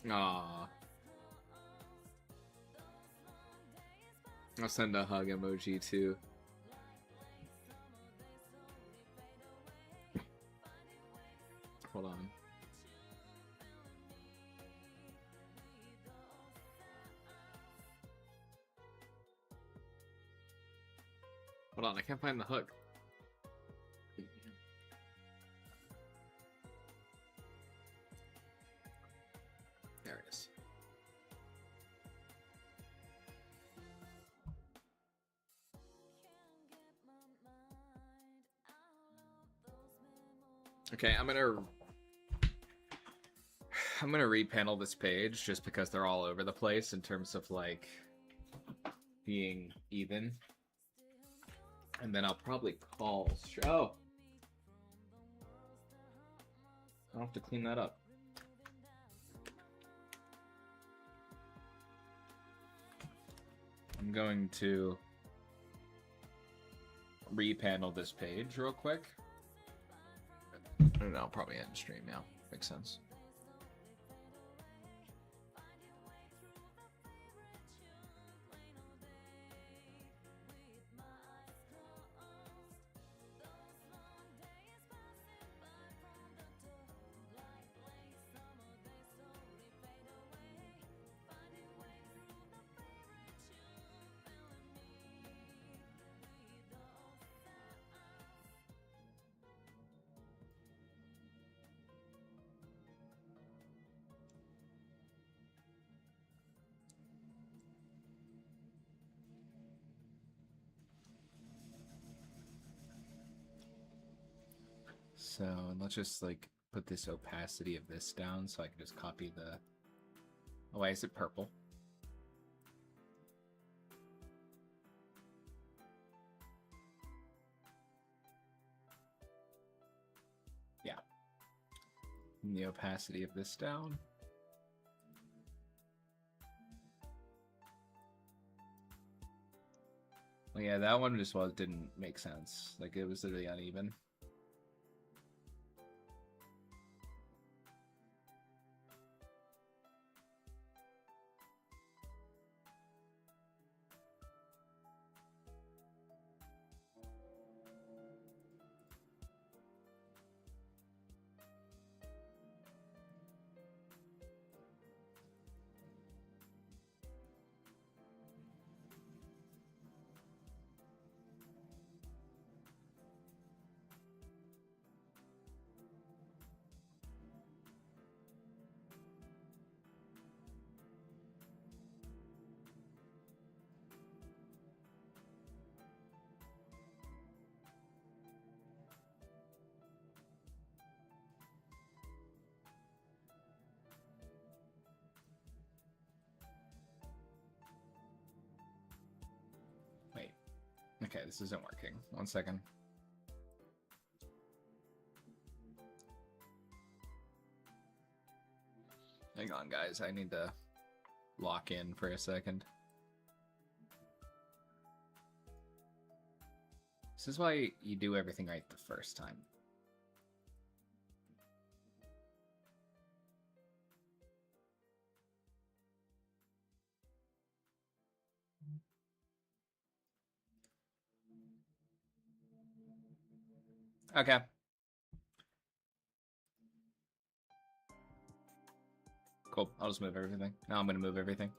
Aww. I'll send a hug emoji too. Hold on. Hold on, I can't find the hook. There it is. Okay, I'm gonna repanel this page just because they're all over the place in terms of like being even. And then I'll probably call. Oh! I'll have to clean that up. I'm going to repanel this page real quick. And I'll probably end stream now. Makes sense. So let's just like put this opacity of this down so I can just copy the... Oh, why is it purple? Yeah. And the opacity of this down. Well, yeah, that one just didn't make sense. Like it was literally uneven. Wait. Okay, this isn't working. 1 second. Hang on, guys. I need to lock in for a second. This is why you do everything right the first time. Okay. Cool. I'll just move everything. Now I'm going to move everything.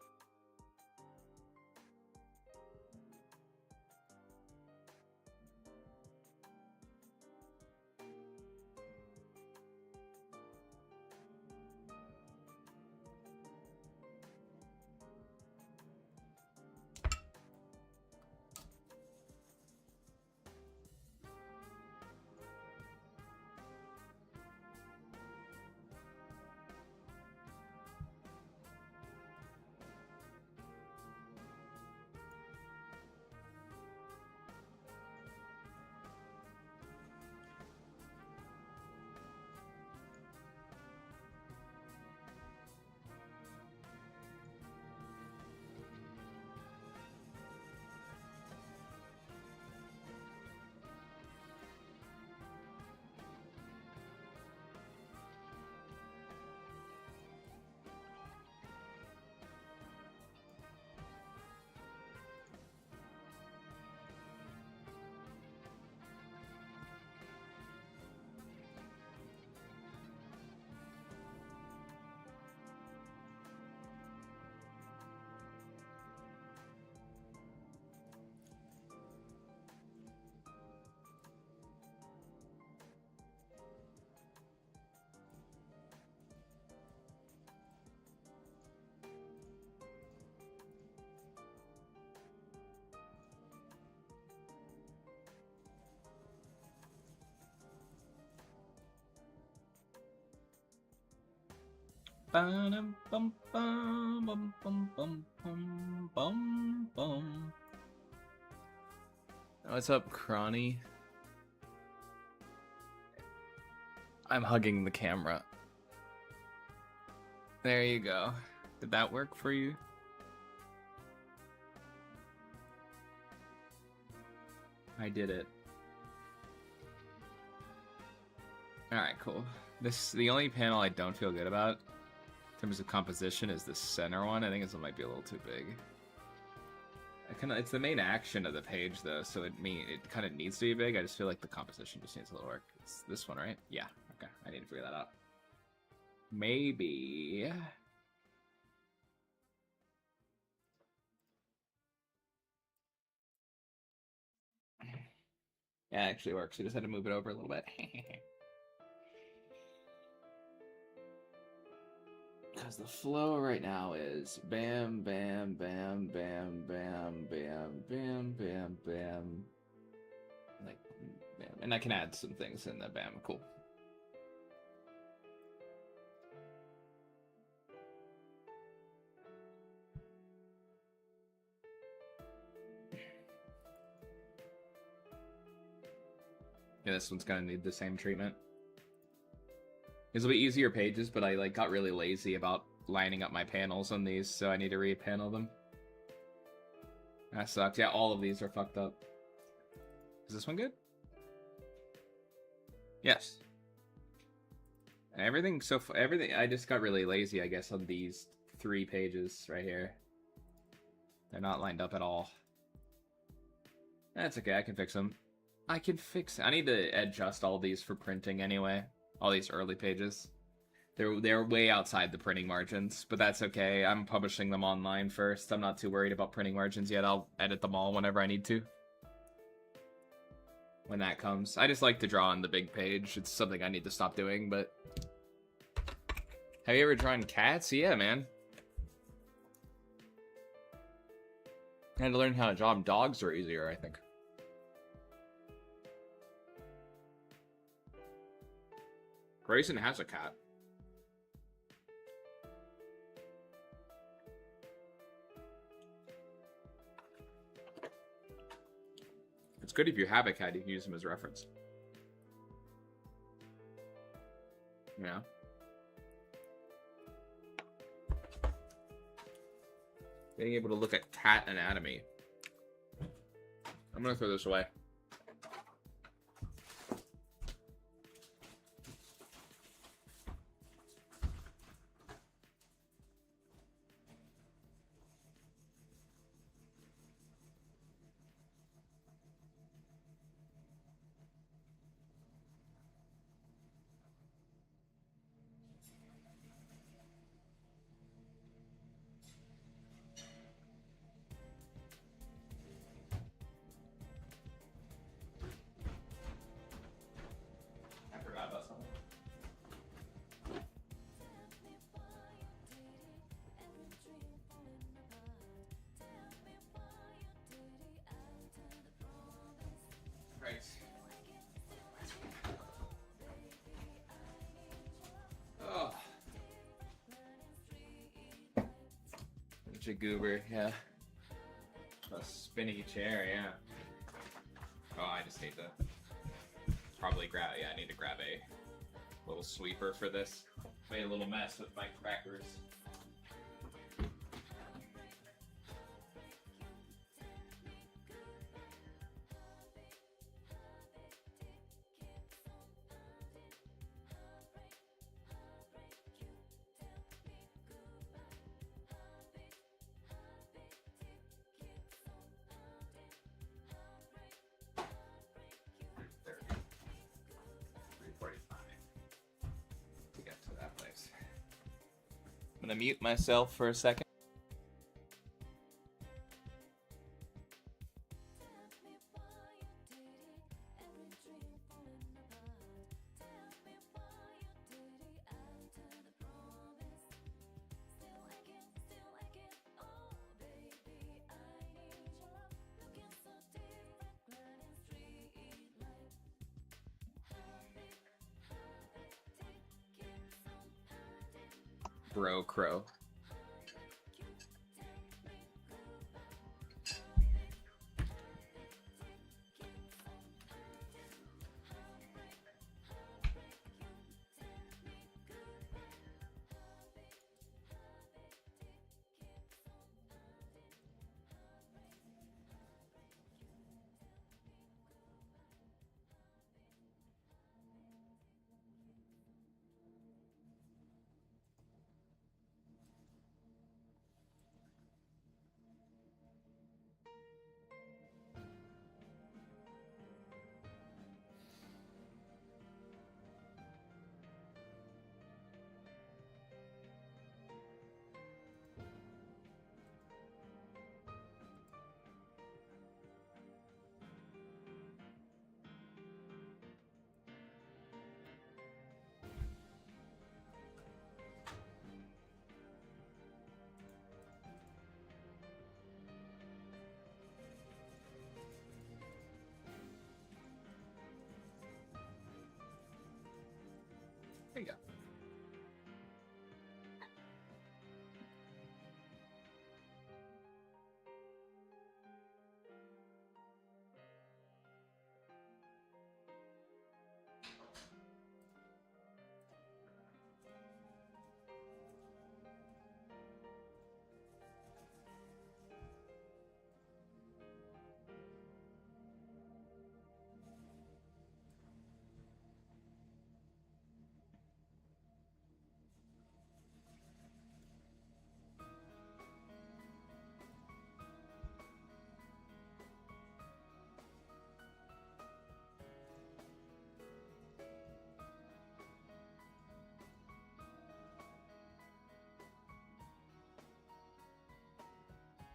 Bum, bum, bum, bum, bum, bum, bum, bum, bum. What's up, Cronny? I'm hugging the camera. There you go. Did that work for you? I did it. Alright, cool. The only panel I don't feel good about in terms of composition is the center one. I think it might be a little too big. It's the main action of the page though, so it kind of needs to be big. I just feel like the composition just needs a little work. It's this one, right? Yeah. Okay. I need to figure that out. Maybe. Yeah, it actually works. You just had to move it over a little bit. Because the flow right now is bam, bam, bam, bam, bam, bam, bam, bam, bam. Like, bam. And I can add some things in the bam. Cool. Yeah, this one's gonna need the same treatment. These will be easier pages, but I got really lazy about lining up my panels on these, so I need to re-panel them. That sucks. Yeah, all of these are fucked up. Is this one good? Yes. Everything I just got really lazy, I guess, on these 3 pages right here. They're not lined up at all. That's okay, I can fix them. I need to adjust all these for printing anyway. All these early pages. They're way outside the printing margins, but that's okay. I'm publishing them online first. I'm not too worried about printing margins yet. I'll edit them all whenever I need to. When that comes. I just like to draw on the big page. It's something I need to stop doing, but... Have you ever drawn cats? Yeah, man. I had to learn how to draw them. Dogs are easier, I think. Grayson has a cat. It's good if you have a cat, you can use him as reference. Yeah. Being able to look at cat anatomy. I'm gonna throw this away. Oh. Such a goober, yeah. A spinny chair, yeah. Oh, I just need to probably grab, yeah, I need to grab a little sweeper for this. Made a little mess with my crackers. I'm gonna mute myself for a second. Bro Crow. There you go.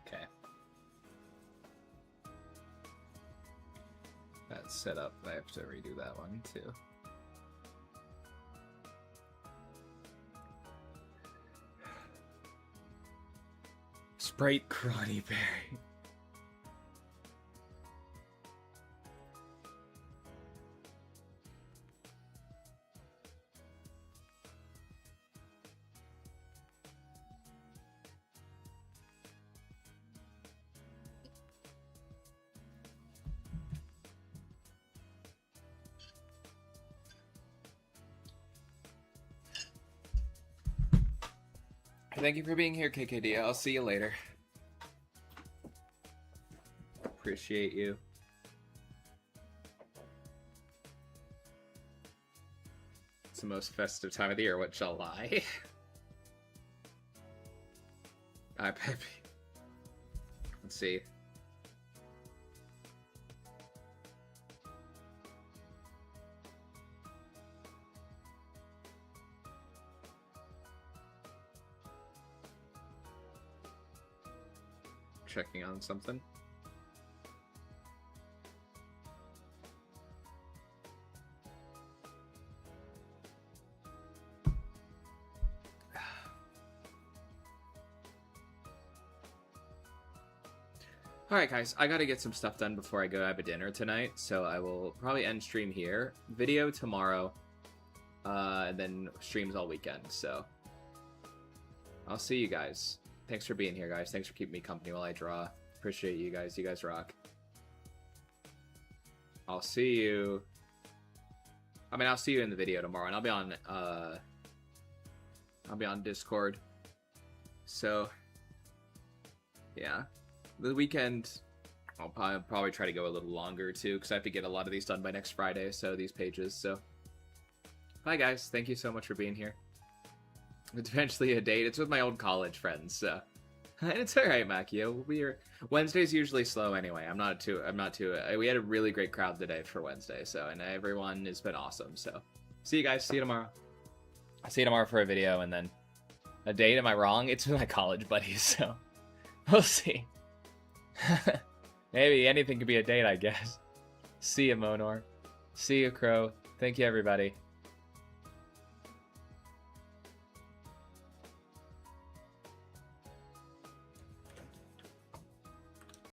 Okay. That's set up. I have to redo that one too. Sprite Crotty Berry. Thank you for being here, KKD. I'll see you later. Appreciate you. It's the most festive time of the year, what shall I? Hi, Peppy. Let's see. Checking on something. Alright guys, I gotta get some stuff done before I go have a dinner tonight, so I will probably end stream here. Video tomorrow, and then streams all weekend, so I'll see you guys. Thanks for being here, guys. Thanks for keeping me company while I draw. Appreciate you guys. You guys rock. I'll see you... I'll see you in the video tomorrow, and I'll be on Discord. So, yeah. The weekend, I'll probably try to go a little longer, too, because I have to get a lot of these done by next Friday, so these pages, so... Bye, guys. Thank you so much for being here. It's eventually a date. It's with my old college friends, so... And it's alright, Makio. Wednesday's usually slow anyway. I'm not too... We had a really great crowd today for Wednesday, so... And everyone has been awesome, so... See you guys. See you tomorrow. I'll see you tomorrow for a video, and then... A date, am I wrong? It's with my college buddies, so... We'll see. Maybe anything could be a date, I guess. See you, Monor. See you, Crow. Thank you, everybody.